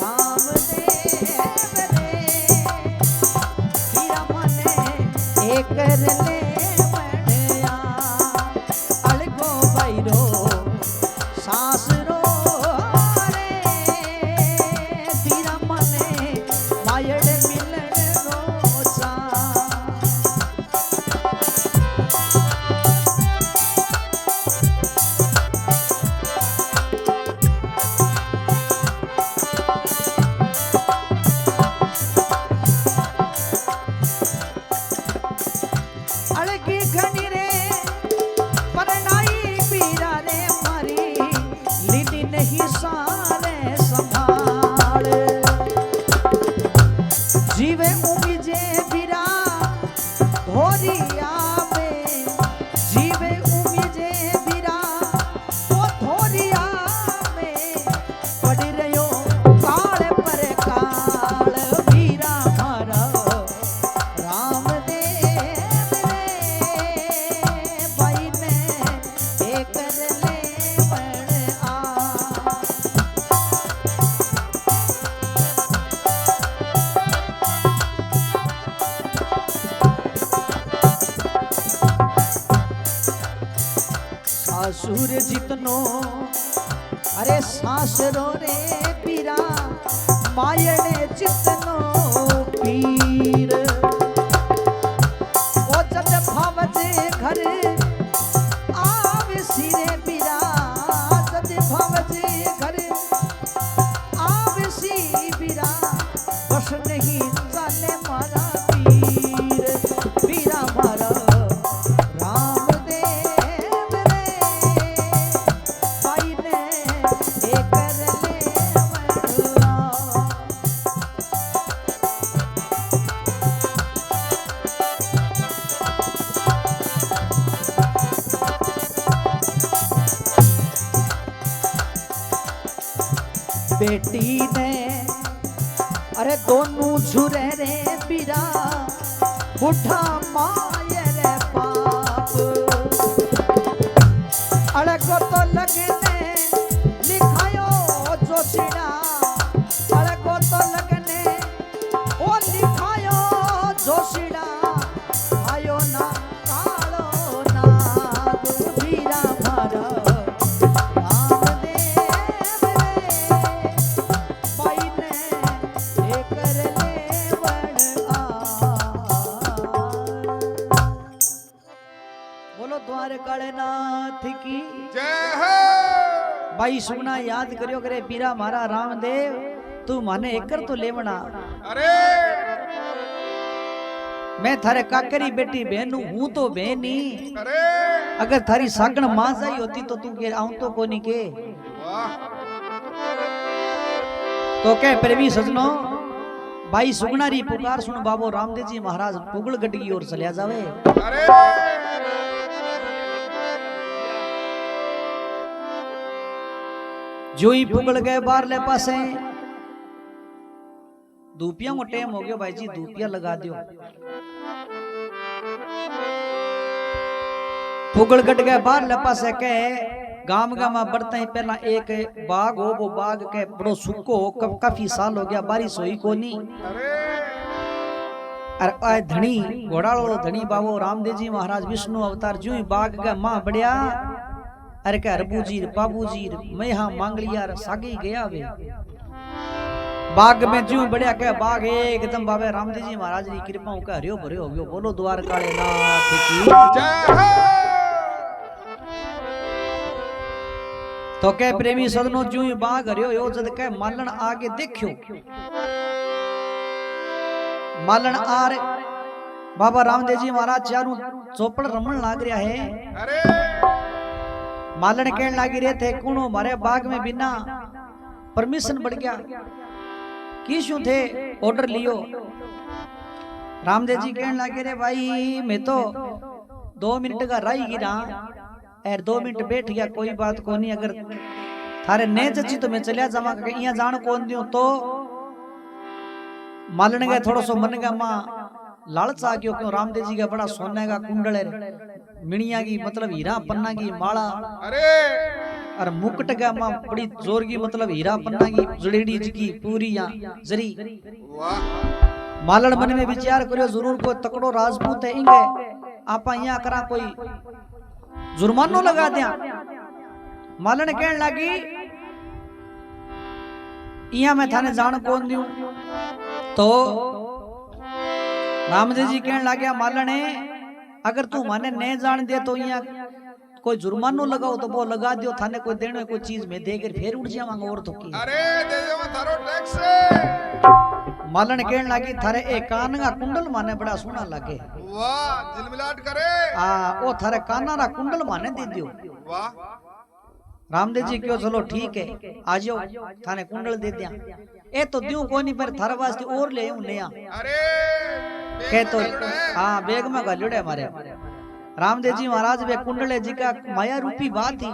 S2: रामदेव रे बीरा मने एक रिले अलगो भैरो सास रो रे बीरा मने मायड़ मिलन रोचा। सासुर जितनो अरे सासरो रे पीरा मायने जितनो पीर ओ जब भावजे बेटी ने अरे दोनों झुरे रे पीरा बुढ़ा माये रे बाप अरे को तो लगने लिखायो जोशीड़ा अरे को तो लगने ओ लिखायो जोशीड़ा आयो ना कालो ना बीरा भरा कालेनाथ की
S1: जय हो।
S2: भाई सुना याद करियो करे पीरा मारा रामदेव तू माने एकर तो लेवना
S1: अरे
S2: मैं थारे काकरी बेटी बहन हूं तो बहनी
S1: अरे
S2: अगर थारी सागण मां जाई होती तो तू के आऊं तो कोनी के
S1: वाह
S2: तो के प्रेमी सजनो भाई सुगनारी पुकार सुन बाबो रामदेव जी महाराज पुगलगढ़ की ओर चलिया जावे
S1: अरे
S2: जो ही पुगल गए बारले पासे धूपिया को टाइम हो गया भाई जी धूपिया लगा दियो पुगल गट गए बारले पासे के गाम गामा बढ़ते ही पहला एक बाग हो वो बाग के बड़ो सुक्को हो काफी साल हो गया बारिश हुई कोनी अरे धनी घोड़ालो धनी बाबो रामदेव जी महाराज विष्णु अवतार जो ही बाग का मां बढ़िया अरे क्या रबूजी पाबूजी मैं हाँ मांग लिया सागे गया वे बाग में जो बढ़िया क्या बाग एकदम बाबे रामदेव जी महाराज की कृपा का हरियो भरियो हो गयो बोलो द्वार काले नाथ की
S1: जय हो।
S2: तो के प्रेमी सदनो जो ही बाग हरियो यो जद के मालन आगे देखियो मालन आर बाबा रामदेव जी महाराज चारों चौपड़ रमन लाग रहा है
S1: अरे
S2: मालन कहने लागी रहे थे कुणो मारे बाग में बिना परमिशन बढ़ गया किसू थे ऑर्डर लियो रामदेव जी कहने लागे रे भाई मैं तो 2 मिनट का राई गिरा और 2 मिनट बैठ गया कोई बात को नहीं अगर थारे ने चची तो मैं चलिया जावा यहाँ जान कौन दियो तो मालन गए थोड़ा सो मन का मां लालच आ गयो क्यों रामदेव जी का बड़ा सोने का कुंडल है मिणिया की मतलब हीरा पन्ना की माला
S1: अरे
S2: और मुकुट का मां बड़ी जोर की मतलब हीरा पन्ना की जड़ेड़ी जी की पूरी यहाँ जरी
S1: वाह
S2: मालन मन में विचार करियो जरूर कोई तकड़ो राजपूत है इंगे आपा यहाँ करा कोई जुर्मानो लगा दिया मालन कहने लगी यहाँ मैं थाने जान कौन दियो तो रामदेव जी कहने लगे मालने अगर तू माने नहीं जान दे तो यहाँ कोई जुर्मानो लगाओ तो वो लगा दियो थाने कोई देने कोई चीज में देकर फिर उड़ जावांगा और तो की
S1: अरे दे दो थारो टैक्स
S2: मालन कहने लगी थारे एक कान का कुंडल माने बड़ा सोना लगे
S1: वाह झिलमिलाट करे
S2: ओ थारे काना रा कुंडल माने दे दियो
S1: वाह
S2: रामदेव जी क्यों चलो ठीक है आ जाओ थाने कुंडल दे दिया ए तो दियो कोनी पर थारे वास्ते और ले आऊं नया
S1: अरे
S2: कह तो हाँ बेग में गलुड़े हमारे रामदेव जी महाराज वे कुंडल जी का माया रूपी बात थी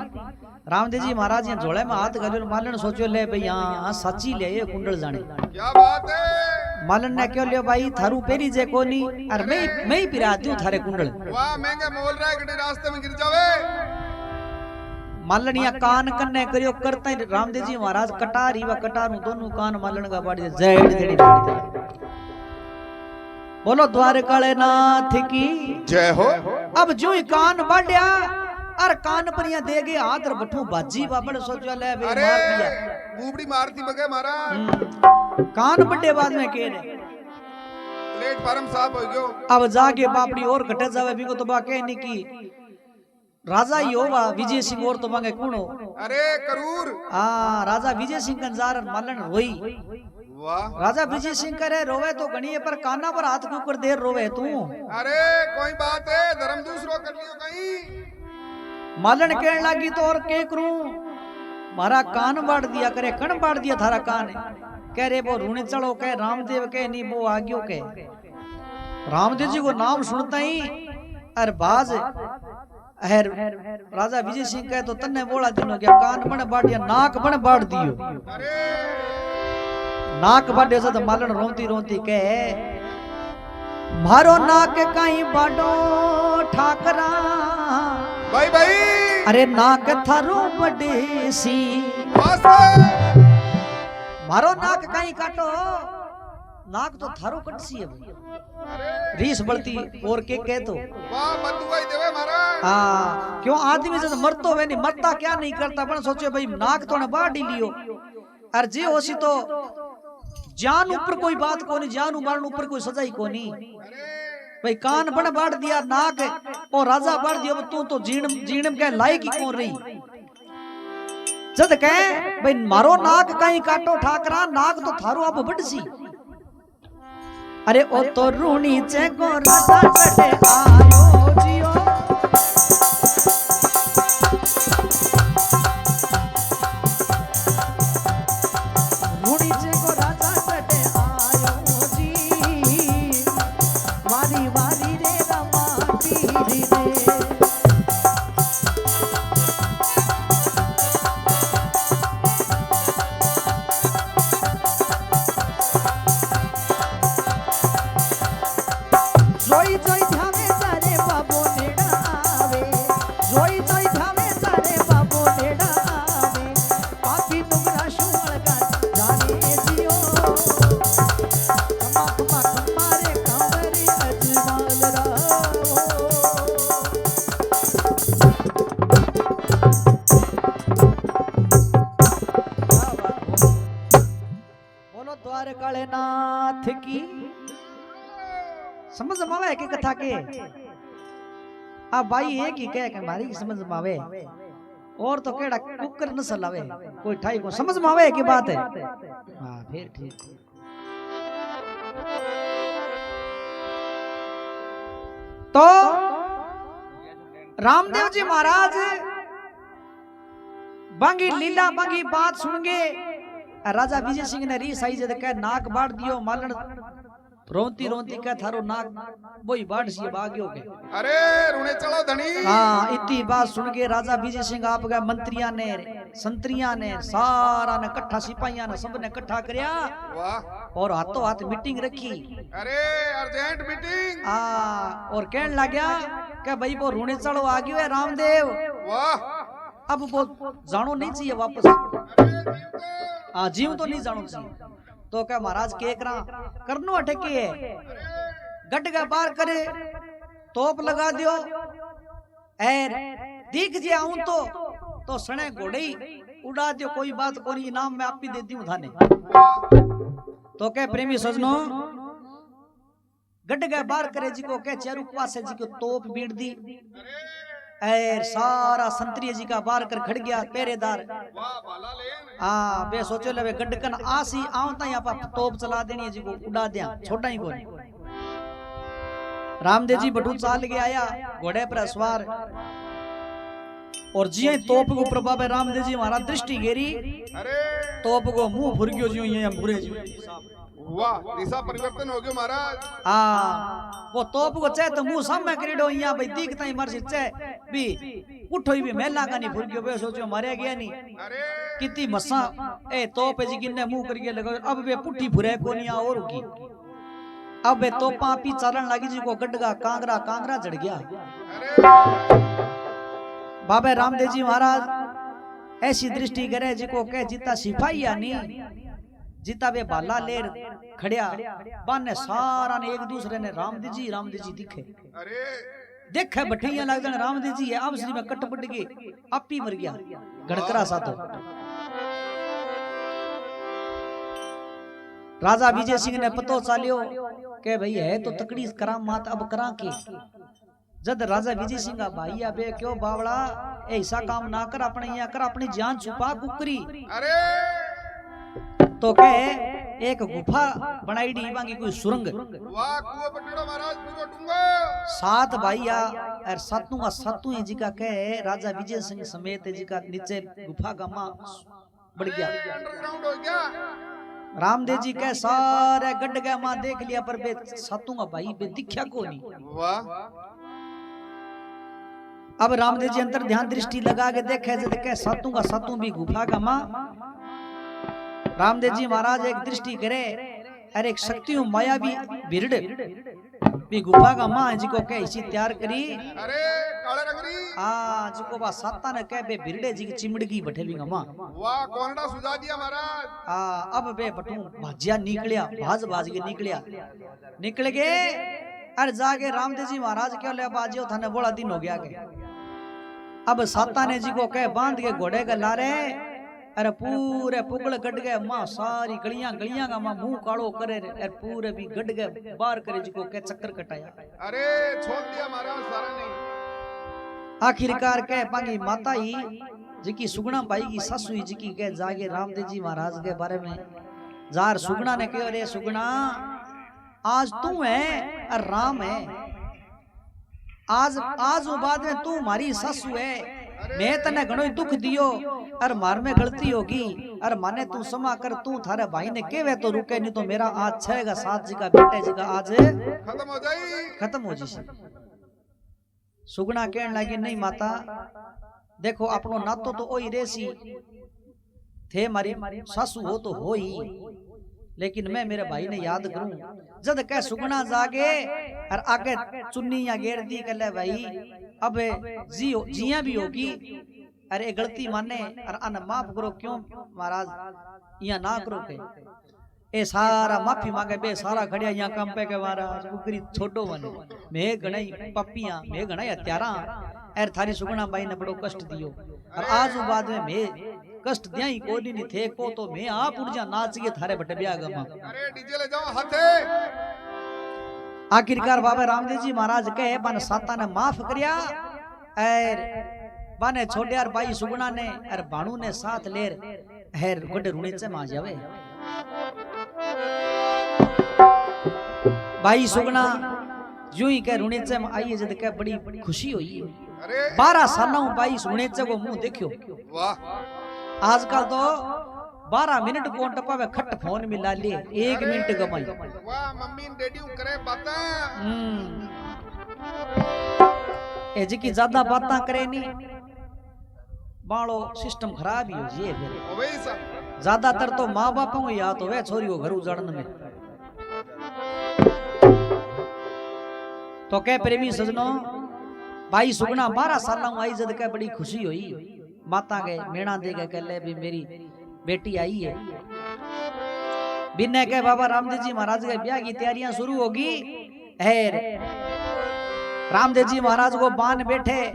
S2: रामदेव जी महाराज यहाँ झोले में हाथ गलो मालन सोचो ले भाई हाँ सच्ची ले ये कुंडल जाने
S1: क्या बात है
S2: मालन ने क्यों लियो भाई थारू पेरी जे कोनी और मैं ही पिरा दूं थारे कुंडल
S1: वाह महंगा मोल रहा है कटे रास्ते में गिर जावे
S2: मालन या कान कन्ने करियो करता ही रामदेव जी महाराज कटारी व कटारू दोनों कान मालन का बाड़ी जय जड़ी बोलो द्वारकाले नाथ की
S1: जय हो।
S2: अब जो ही कान बढ़िया और कान पर यहाँ दे गए हाथ बठू बाजी बाबड़ सोचो ले भाई
S1: अरे
S2: मार दिया
S1: बूबड़ी मारती बगे मारा
S2: कान बड़े बाद में कह रहे
S1: प्लेटफार्म साफ हो गयो
S2: अब जाके बापड़ी और घटे जावे भी को तो बा कह नहीं की राजा ही होगा विजय सिंह और तो मांगे कौन हो
S1: अरे करूर
S2: हाँ राजा विजय सिंह कंजार मालन रोई
S1: वाह
S2: राजा विजय सिंह करे रोवे तो गणिये पर काना पर हाथ क्यों कर देर रोवे तू
S1: अरे कोई बात है धर्म दूसरो कर लियो कहीं
S2: मालन कहने लगी तो और के करूं मारा कान बाड़ दिया करे कण बाड़ दिया थारा कान कह रे वो रूणी चढ़ो कह रामदेव कह नहीं वो आग्यो कह रामदेव जी को नाम सुनता ही अर बाज हेर राजा विजय सिंह कहे तो तन्ने बोला दिनो क्या कान बन बाटिया नाक बन बाड़ दियो।
S1: अरे
S2: नाक बाड़े से तो मालन रोंती रोंती कहे मारो नाक कहीं बाडो ठाकरा
S1: भाई भाई
S2: अरे नाक थारो बड़े सी मारो नाक कहीं काटो नाक तो थारो कटसी है भाई रीस बढ़ती और के कह तो
S1: वाह बदुआई देवे मारा
S2: हाँ क्यों आदमी से मरतो वे नहीं मरता क्या नहीं करता पण सोचे भाई नाक तो ने बाढ़ ही लियो और जे होसी तो जान ऊपर कोई बात कोनी जान मारन ऊपर कोई सजा ही कोनी भाई कान बन बाढ़ दिया नाक और राजा बाढ़ दिया तू तो जीणम के लायक ही कौन रही जद कहे भाई मारो नाक कहीं काटो ठाकरा नाक तो थारो अब बड़सी अरे ओ तो रूणी चे को राजा चढ़े आयो जियो रूणी चे को राजा चढ़े आयो जी वारी वारी रे रमा पीरी रे काले नाथ की समझ मावे के कथा के अब भाई एक ही कह के मारी समझ मावे और तो केड़ा कुकर न सलावे कोई ठाई को समझ मावे की बात है हां फिर ठीक तो रामदेव जी महाराज बांगी लीला बांगी बात सुन गए राजा विजय सिंह ने री साई जद कह नाक बाढ़ दियो मालन रोंती रोंती कह थारो नाक वही बाढ़ सी बाग्यो के
S1: अरे रुने चलो धनी
S2: हां इतनी बात सुन के राजा विजय सिंह आप गए मंत्रियां ने संतरियां ने सारा ने इकट्ठा सिपाहियां ने सब ने इकट्ठा करया
S1: वाह
S2: और हाथों हाथ मीटिंग रखी
S1: अरे अर्जेंट मीटिंग
S2: हां और कहने लग्या कि भाई वो रुने चलो आ गयो है रामदेव
S1: वाह
S2: अब वो जानो नहीं चाहिए वापस हाँ जीव तो नहीं जानो चाहिए तो क्या महाराज के करा करनो अटके है गट का पार करे तोप लगा दियो एर दिख जे आऊं तो सने घोड़े उड़ा दियो कोई बात कोनी इनाम मैं आप ही देती हूं थाने तो क्या प्रेमी सजनो गट का पार करे जी को क्या चारू पास जी को तोप बीड़ दी एर सारा संतरी जी का बार कर खड़ गया पहरेदार हाँ बे सोचो ले गड्ढकन आसी आवता यहाँ पर तोप चला देनी जी को उड़ा दिया छोटा ही कोई रामदेव जी बटू चाल के आया घोड़े पर सवार और जी तोप को प्रभाव है रामदेव जी हमारा दृष्टि घेरी तोप को मुंह फुर गयो जी ये बुरे जी
S1: वाह दिशा परिवर्तन हो गयो महाराज
S2: हाँ वो तोप को चाहे तो मुंह सामने करीडो यहाँ भाई दिखता ही मर चाहे भी उठो ही भी मेला का नहीं फुर गयो बे सोचो मारे गया नहीं कितनी मसा ए तोप जी किन्ने मुंह करके लगा अब वे पुट्ठी फुरे को नहीं और की अब वे तोपा पी चलन लगी जी को गड्ढा कांगरा कांगरा चढ़ गया बाबा रामदेव जी महाराज ऐसी दृष्टि करे जी को कह जीता सिपाही या नहीं जीता वे बाला लेर खड़िया बाने सारा ने एक दूसरे ने रामदेव जी दिखे देखे बठिया लग जाने रामदेव जी है अब श्री में कट पट के आप ही मर गया गड़करा सा तो राजा विजय सिंह ने पतो चालियो के भाई है तो तकड़ी करामात अब करा के जद राजा विजय सिंह का भाई अबे क्यों बावड़ा ऐसा काम ना कर अपने यहाँ कर अपनी जान छुपा कुकरी तो कहे एक गुफा बनाई डी बांगी कोई सुरंग
S1: वाह कुआं पटड़ो महाराज पूरा डूंगा
S2: 7 भाईया और सातू जी का कहे राजा विजय सिंह समेत जी का नीचे गुफा का मां बढ़ गया
S1: अंडरग्राउंड हो गया
S2: रामदेव जी कहे सारे गड्ढ गया मां देख लिया पर बे सातू का भाई बे दिखया को नहीं
S1: वाह
S2: अब रामदेव जी अंतर ध्यान दृष्टि लगा के देखे जब कह सातों का सातों भी गुफा का मां। रामदेव जी महाराज एक दृष्टि करे अरे एक शक्तियों माया भी गुफा का मां जिको कह इसी तैयार करी
S1: अरे काले रंगरी
S2: आ जिको बा साता ने कह बे बिरड़े जी की चिमड़गी बैठे भी मां।
S1: वाह कोनड़ा सुझा दिया महाराज।
S2: आ अब बे बटू भाजिया निकलिया भाज के निकल गए अरे जाके रामदेव जी महाराज क्यों ले बाजियो थाने बोला दिन हो गया के। अब साता ने जी को कह बांध के घोड़े के लारे अरे पूरे पुगल गड गए मां सारी गलियां का मां मुंह कालो करे अरे पूरे भी गड गए बाहर करे जी को कह चक्कर कटाया।
S1: अरे छोड़ दिया महाराज सारा नहीं।
S2: आखिरकार कह पांगी माता ही जिकी सुगना पाई की सासू ही जिकी कह जागे रामदेव जी महाराज के बारे में जार सुगना ने कहो रे सुगना आज तू है और राम है आज बाद में तू हमारी सासू है मैं तने घणो दुख दियो और मार में गलती होगी और माने तू क्षमा कर तू थारे भाई ने केवे तो रुके नहीं तो मेरा आज 6 का 7 जी का बेटे जी का आज खत्म हो जी। सुगना कहने लगी नहीं माता देखो अपनो नातो तो ओही रेसी थे मारी सासू हो तो हो ही लेकिन मैं मेरे भाई ने याद करूं जद कह सुगना जागे और आगे चुन्नी या गेर दी कर ले भाई अब जिया भी होगी अरे गलती माने और अन माफ करो क्यों महाराज या ना करो के ए सारा माफी मांगे बे सारा खड़िया यहाँ काम पे के महाराज कुकरी छोटो बने मैं गणाई पपियां मैं गणाई हत्यारा एर थारी सुगना भाई ने बड़ो कष्ट दियो और आज बाद में मैं कष्ट दिया ही कोई नहीं थे को तो मैं आप उड़ जा नाच के थारे बटे ब्याह गमा।
S1: अरे डीजे ले जाओ हाथे।
S2: आखिरकार बाबा रामदेव जी महाराज कहे बन साता ने माफ करिया और बाने छोड़े यार भाई सुगना ने और बाणू ने साथ लेर हेर गड्ढे रुणे से मा जावे। भाई सुगना यूं ही कह रुणे से आई जद कह बड़ी खुशी हुई 12 सालों भाई सुगने से को मुंह देखियो वाह आजकल तो 12 मिनट को टपा में खट फोन मिला लिए 1 मिनट कमाई
S1: वाह मम्मी डैडी करे बातें
S2: ए जी की ज्यादा बातें करे नहीं बालो सिस्टम खराब ही हो जी फिर ज्यादातर तो माँ बापों को याद हो छोरी को घर उजाड़न में तो कह प्रेमी सजनों भाई सुगना 12 साल आई जद के बड़ी खुशी हुई माता के मेणा दे के कहले भी मेरी बेटी आई है बिन्ने के बाबा रामदेव जी महाराज के ब्याह की तैयारियां शुरू होगी हैर रामदेव जी महाराज को बान बैठे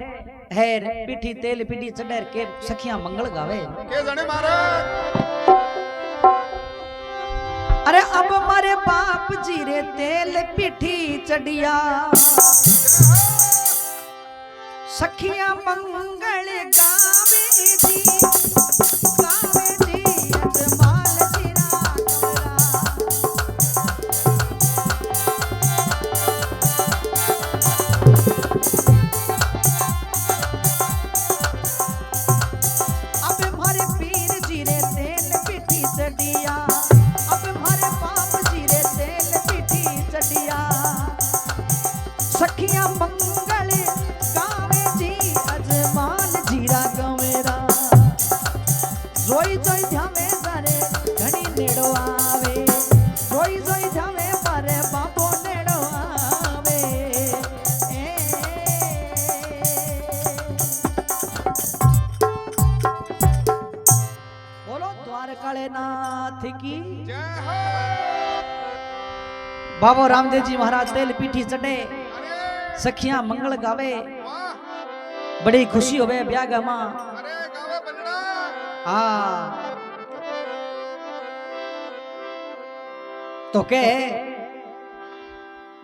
S2: हैर पीठी तेल पीठी चढ़ेर के सखियां मंगल गावे
S1: के जाने महाराज
S2: अरे अब मारे बाप जी रे तेल पीठी चढ़िया सखियां मंगल गावे जी अजमाल अब मारे पीर जी रे तेल पीठी चढ़िया अब मारे बाप जी रे तेल पीठी चढ़िया सखियां मंगल गावे जी अजमाल जीरा गवेरा जोई जोई ध्यावे सारे घणी नेड़ो आवे जोई जोई ध्यावे मारे बाबो नेड़ो आवे बोलो द्वारकाले नाथ की
S1: जय हो
S2: बाबो रामदेव जी महाराज तेल पीठी चढ़े सखियां मंगल गावे बड़ी खुशी होवे ब्याह गा मां
S1: अरे गावे बनड़ा
S2: हाँ तो के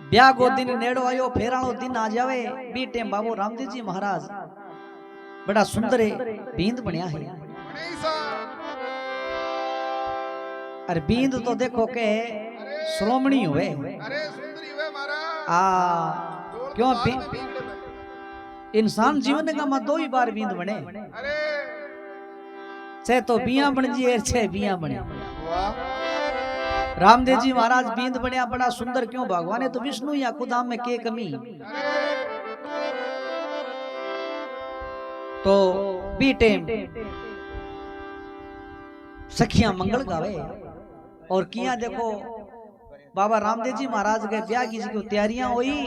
S2: ब्याह को दिन नेड़ो आयो फेराणो दिन आ जावे बी टेम बाबू रामदेव जी महाराज बड़ा सुंदर बींद बनया है अरे बींद तो देखो के श्रोमणी हुए
S1: अरे सुंदरी हुए महाराज
S2: आ क्यों इंसान जीवन का मत 2 ही बार बींद बने
S1: अरे
S2: छे तो बिया बन जी छे बिया बने
S1: वाह
S2: रामदेव जी महाराज बींद बनया बड़ा सुंदर क्यों भगवान है तो विष्णु या खुदाम में के कमी तो बी टेम सखियां मंगल गावे और किया देखो बाबा रामदेव जी महाराज के ब्याह की जो तैयारियां हुई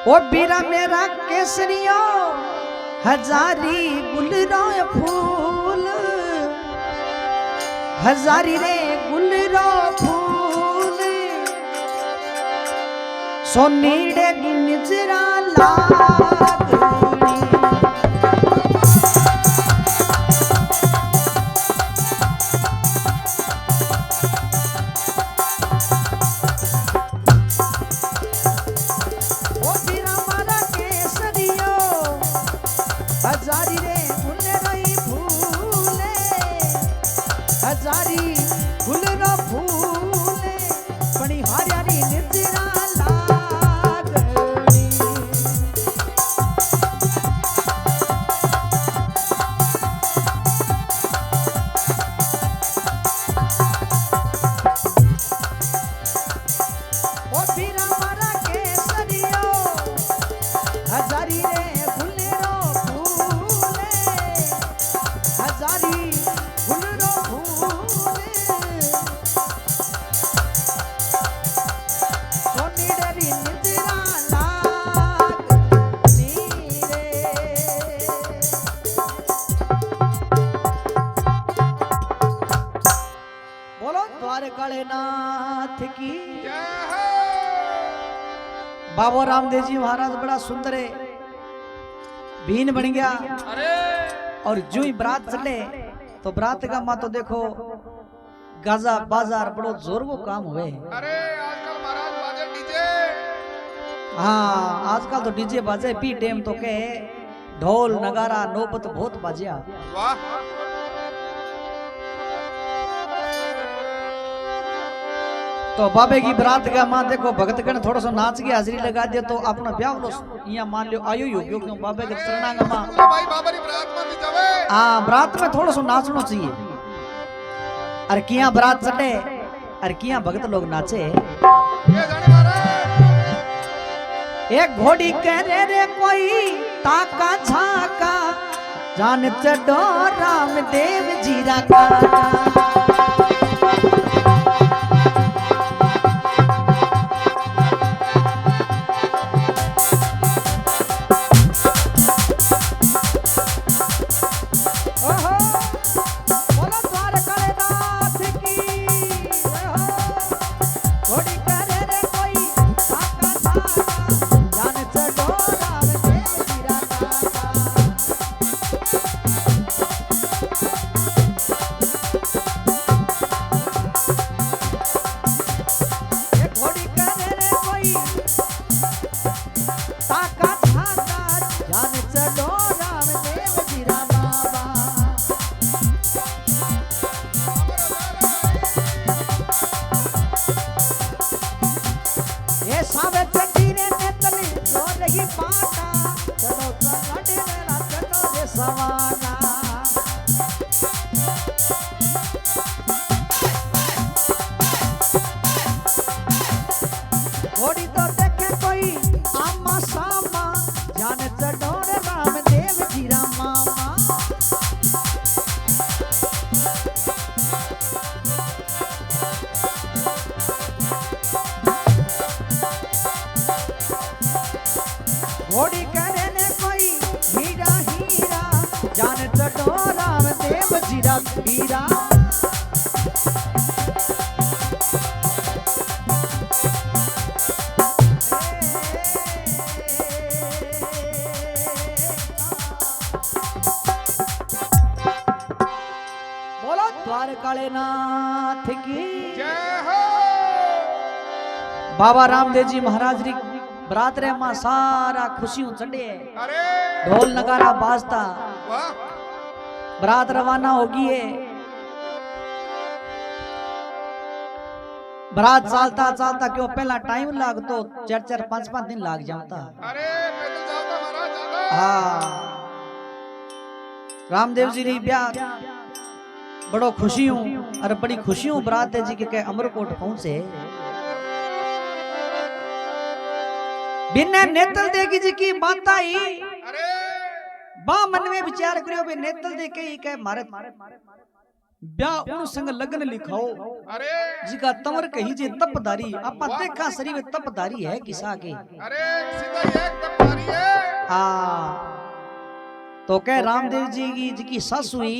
S2: ओ बीरा मेरा केसरियो हजारी गुलरा फूल हजारी रे गुलरा फूल सोनीड़े की निजरा लागनी हजारी रे गुलराई फूले हजारी गुलरा फूले बड़ी हरियारी निजरा लागनी ओ बीरा मारा केसरियो हजारी रे हजारी गुलरो फूले सोनीड़री निजरा लागनी रे बोलो द्वारकाले नाथ की
S1: जय हो।
S2: बाबा रामदेव जी महाराज बड़ा सुंदर है बीन बन गया
S1: अरे
S2: और जो ही बरात चले तो बरात का माँ तो देखो गाजा बाजार बड़ो जोर वो काम हुए।
S1: अरे आजकल महाराज बाजे डीजे।
S2: हाँ आजकल तो डीजे बाजे पी टेम तो के ढोल नगारा नौबत बहुत बाजिया।
S1: वाह
S2: तो बाबे की बरात का माँ देखो भगतगण थोड़ा सा नाच के हाजिरी लगा दिया तो अपना ब्याह लो यहाँ मान लो आयु हो गयो क्यों बाबे के चरणा का माँ
S1: भाई बाबा री बरात में जावे।
S2: हाँ बरात में थोड़ा सा नाचना चाहिए अरे किया बरात चटे अरे किया भगत लोग नाचे
S1: ये जाने महाराज
S2: एक घोड़ी कह रे कोई ताका झाका जान चढ़ो रामदेव जीरा का घोड़ी तो देखे कोई आमा सामा जान चढ़ोर रामदेव जीरा मामा घोड़ी करे ने कोई हीरा हीरा जान चढ़ोर रामदेव जीरा हीरा द्वारकाले नाथ की
S1: जय हो।
S2: बाबा रामदेव जी महाराज री बरात रे मां सारा खुशियों चढ़े
S1: अरे
S2: ढोल नगारा बाजता
S1: वाह
S2: बरात रवाना होगी है बरात चालता चालता क्यों पहला टाइम लाग तो 4-5 दिन लाग जाता।
S1: अरे पैदल जाता महाराज जाता।
S2: हाँ रामदेव जी री ब्याह बड़ो खुशी हूँ और बड़ी खुशी हूँ बरात जी के अमरकोट पहुंचे बिना नेतल देगी जी की बात आई
S1: अरे
S2: बा मन में विचार करियो बे नेतल दे के ही कह मारे ब्याह उन संग लगन लिखाओ
S1: अरे
S2: जिका तंवर कही जे तपदारी आपा देखा सरी में तपदारी है किसा के
S1: अरे सीधा एक तपदारी है
S2: तो कह रामदेव जी की सास हुई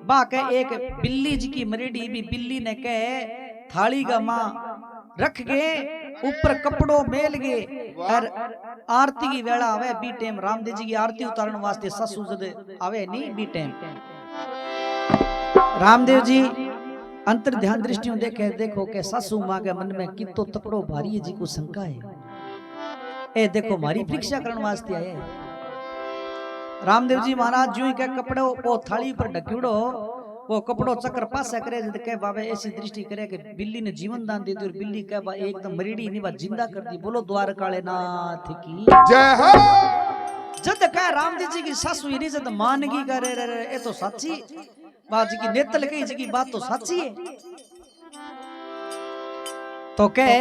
S2: बा कह एक बिल्ली जी की मरेडी भी बिल्ली ने कह थाली का मां रख गए ऊपर कपड़ों मेल गए और आरती की वेला आवे बी टाइम रामदेव जी की आरती उतारन वास्ते ससु जद आवे नहीं बी टाइम रामदेव जी अंतर ध्यान दृष्टियों देखे देखो के सासू मां के मन में कितो तकड़ो भारी है जी को शंका है ए देखो मारी परीक्षा करने वास्ते आए रामदेव जी महाराज जो ही के कपड़ो वो थाली पर ढक्यूड़ो वो कपड़ो चक्कर पासा करे जद के बाबे ऐसी दृष्टि करे कि बिल्ली ने जीवन दान दे दी और बिल्ली के बा एकदम मरीडी नहीं बा जिंदा कर दी बोलो द्वारकाले नाथ की
S1: जय हो
S2: जद कह रामदेव जी की सासू नहीं जद मानगी करे रे ये तो सच्ची बात जी की नेतल कही जी की बात तो सच्ची है तो कह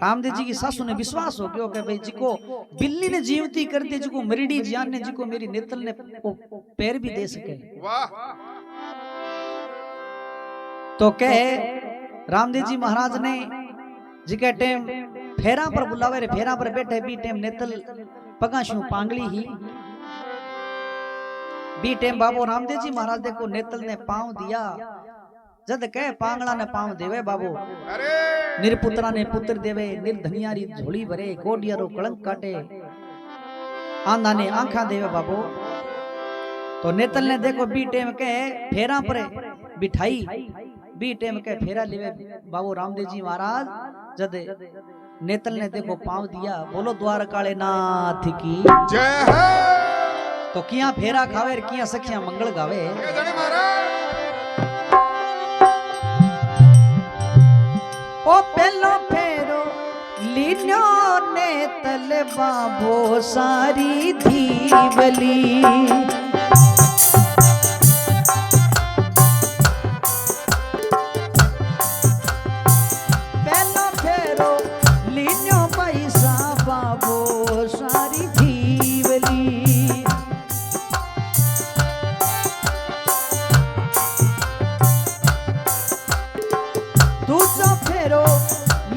S2: रामदेव जी की सासू ने विश्वास हो गया भाई जी को बिल्ली ने जीवती कर दी जी को मरीडी जान ने जी को मेरी नेतल ने पैर भी दे सके
S1: वाह
S2: तो कह रामदेव जी महाराज ने जी के टाइम फेरा पर बुलावे रे फेरा पर बैठे बी टाइम नेतल पगाशू पांगली ही बी टाइम बाबू रामदेव जी महाराज देखो नेतल ने पांव दिया जद कह पांगला ने पांव देवे बाबू
S1: अरे
S2: निरपुत्रा ने पुत्र देवे निर्धनियारी झोली भरे कोडियारो कलंक काटे आंधा ने आंखा देवे बाबू तो नेतल ने देखो बी टाइम के फेरा पर बिठाई बी टाइम के फेरा लेवे बाबू रामदेव जी महाराज जद नेतल ने देखो पांव दिया बोलो द्वारकाले नाथ की
S1: जय हो
S2: तो किया फेरा खावे किया सखिया मंगल गावे
S1: के जने महाराज
S2: ओ पेलो फेरो लीन्यो ने तल बाबो सारी धीवली पेलो फेरो लीन्यो पैसा बाबो सारी धीवली दूसरा फेरो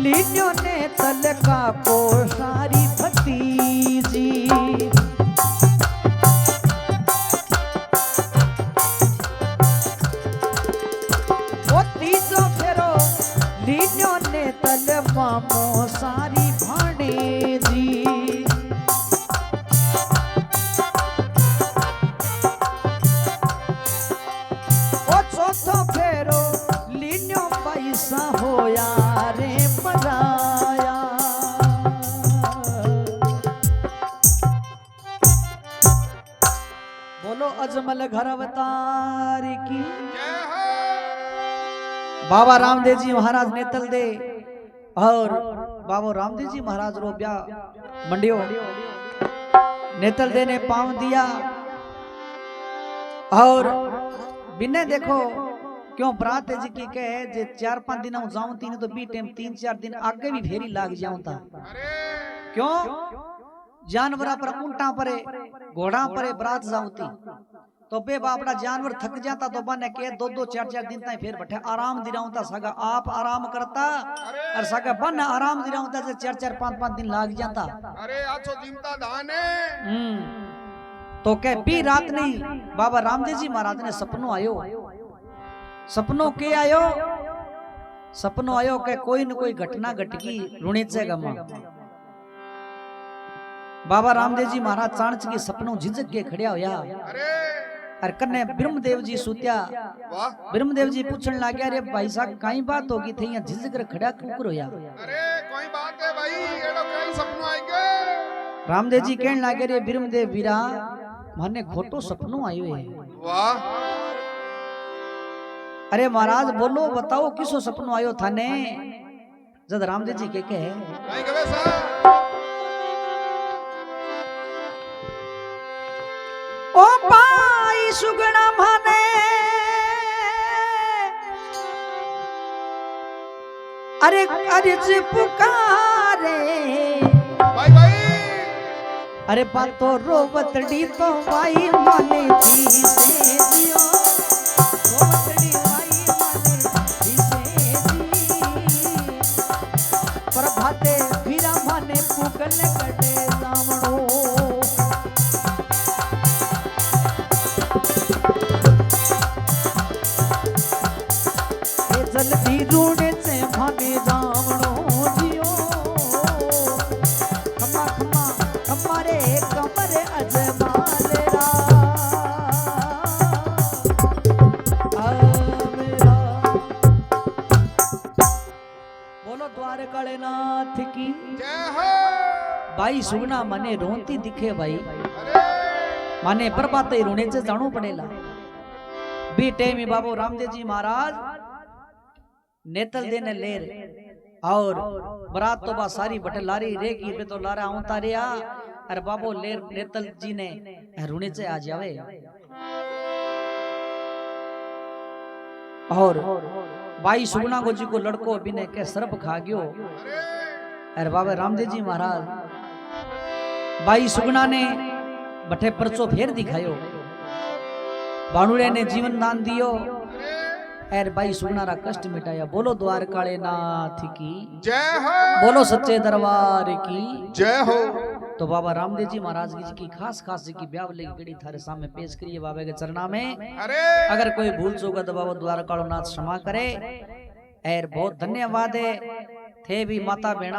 S2: लीन्यो ने तलका को सारी भतीजी वो तीसरा फेरो लीन्यो ने तल मामो सारी भाणेजी वो चौथा फेरो लीन्यो पैसा होया रे पराया बोलो अजमल घर अवतार की
S1: जय हो
S2: बाबा रामदेव जी महाराज नेतल दे और बाबा रामदेव जी महाराज रो ब्याह मंडियो नेतल दे ने पांव दिया और बिने देखो क्यों बरात जी की कहे जे 4-5 दिन जाऊं तीन तो बी टाइम 3-4 दिन आगे भी फेरी लाग जाऊं था
S1: अरे
S2: क्यों जानवरा पर ऊंटा परे घोड़ा परे बरात जाऊती तो बे बापड़ा जानवर थक जाता तो बने के 2-2 4-4 दिन तक फिर बैठे आराम दिलाऊंता सगा आप आराम करता और सगा बन आराम दिलाऊंता जे 4-4 5-5 दिन लाग जाता
S1: अरे आछो जिमता धाने
S2: तो कह पी रात नहीं बाबा रामदेव जी महाराज ने सपनों आयो सपनों के आयो सपनों आयो के कोई न कोई घटना घटकी रुणीचे गमा बाबा रामदेव जी महाराज चाणच के सपनों झिझक के खड़िया होया
S1: अरे
S2: और कन्ने ब्रह्मदेव जी सुत्या
S1: वाह
S2: ब्रह्मदेव जी पूछन लाग्या रे भाई साहब काई बात होगी थी यहाँ झिझक कर खड़ा कुकर होया
S1: अरे कोई बात है भाई एड़ो कई सपनों आएंगे
S2: रामदेव जी कहन लागे रे ब्रह्मदेव वीरा माने खोटो सपनों आयो है
S1: वाह
S2: अरे महाराज बोलो बताओ किसो सपनों आयो थाने जद रामदेव जी के कहे
S1: कहीं गवे सा
S2: ओ पाई सुगना माने अरे अर्ज पुकारे
S1: भाई भाई
S2: अरे बातो रोवतड़ी तो भाई माने थी से जियो रोवतड़ी भाई माने थी से जी प्रभाते वीरा माने पुगल कटे सामणो ए जल्दी रूड़े से भागे जावणो जियो खमा खमा कमरे कमरे अजमालेरा मेरा बोलो द्वारकाले नाथ की
S1: जय हो।
S2: भाई सुगना मने रोती दिखे भाई
S1: अरे
S2: माने प्रभाते रोने से जाणू पड़ेला बीटे में बाबू रामदेव जी महाराज नेतल देने लेर और बरात तो बा सारी बटे लारी रेगी पे तो लारा आउता रिया अरे बाबू लेर नेतल जी ने रुने से आ जावे और भाई सुगना को जी को लड़को बिने के सर्प खा गयो अरे बाबा रामदेव जी महाराज भाई सुगना ने बटे परचो फेर दिखायो बाणुड़े ने जीवन दान दियो एर भाई सुगनारा कष्ट मिटाया बोलो द्वारकाले नाथ की
S1: जय हो।
S2: बोलो सच्चे दरबार की
S1: जय हो।
S2: तो बाबा रामदेव जी महाराज जी की खास खास जी की ब्याह लगी गड़ी थारे सामने पेश करिए बाबा के चरणा में
S1: अरे
S2: अगर कोई भूल चूक तो बाबा द्वारकालो नाथ क्षमा करे एर बहुत धन्यवाद है थे भी माता बेड़ा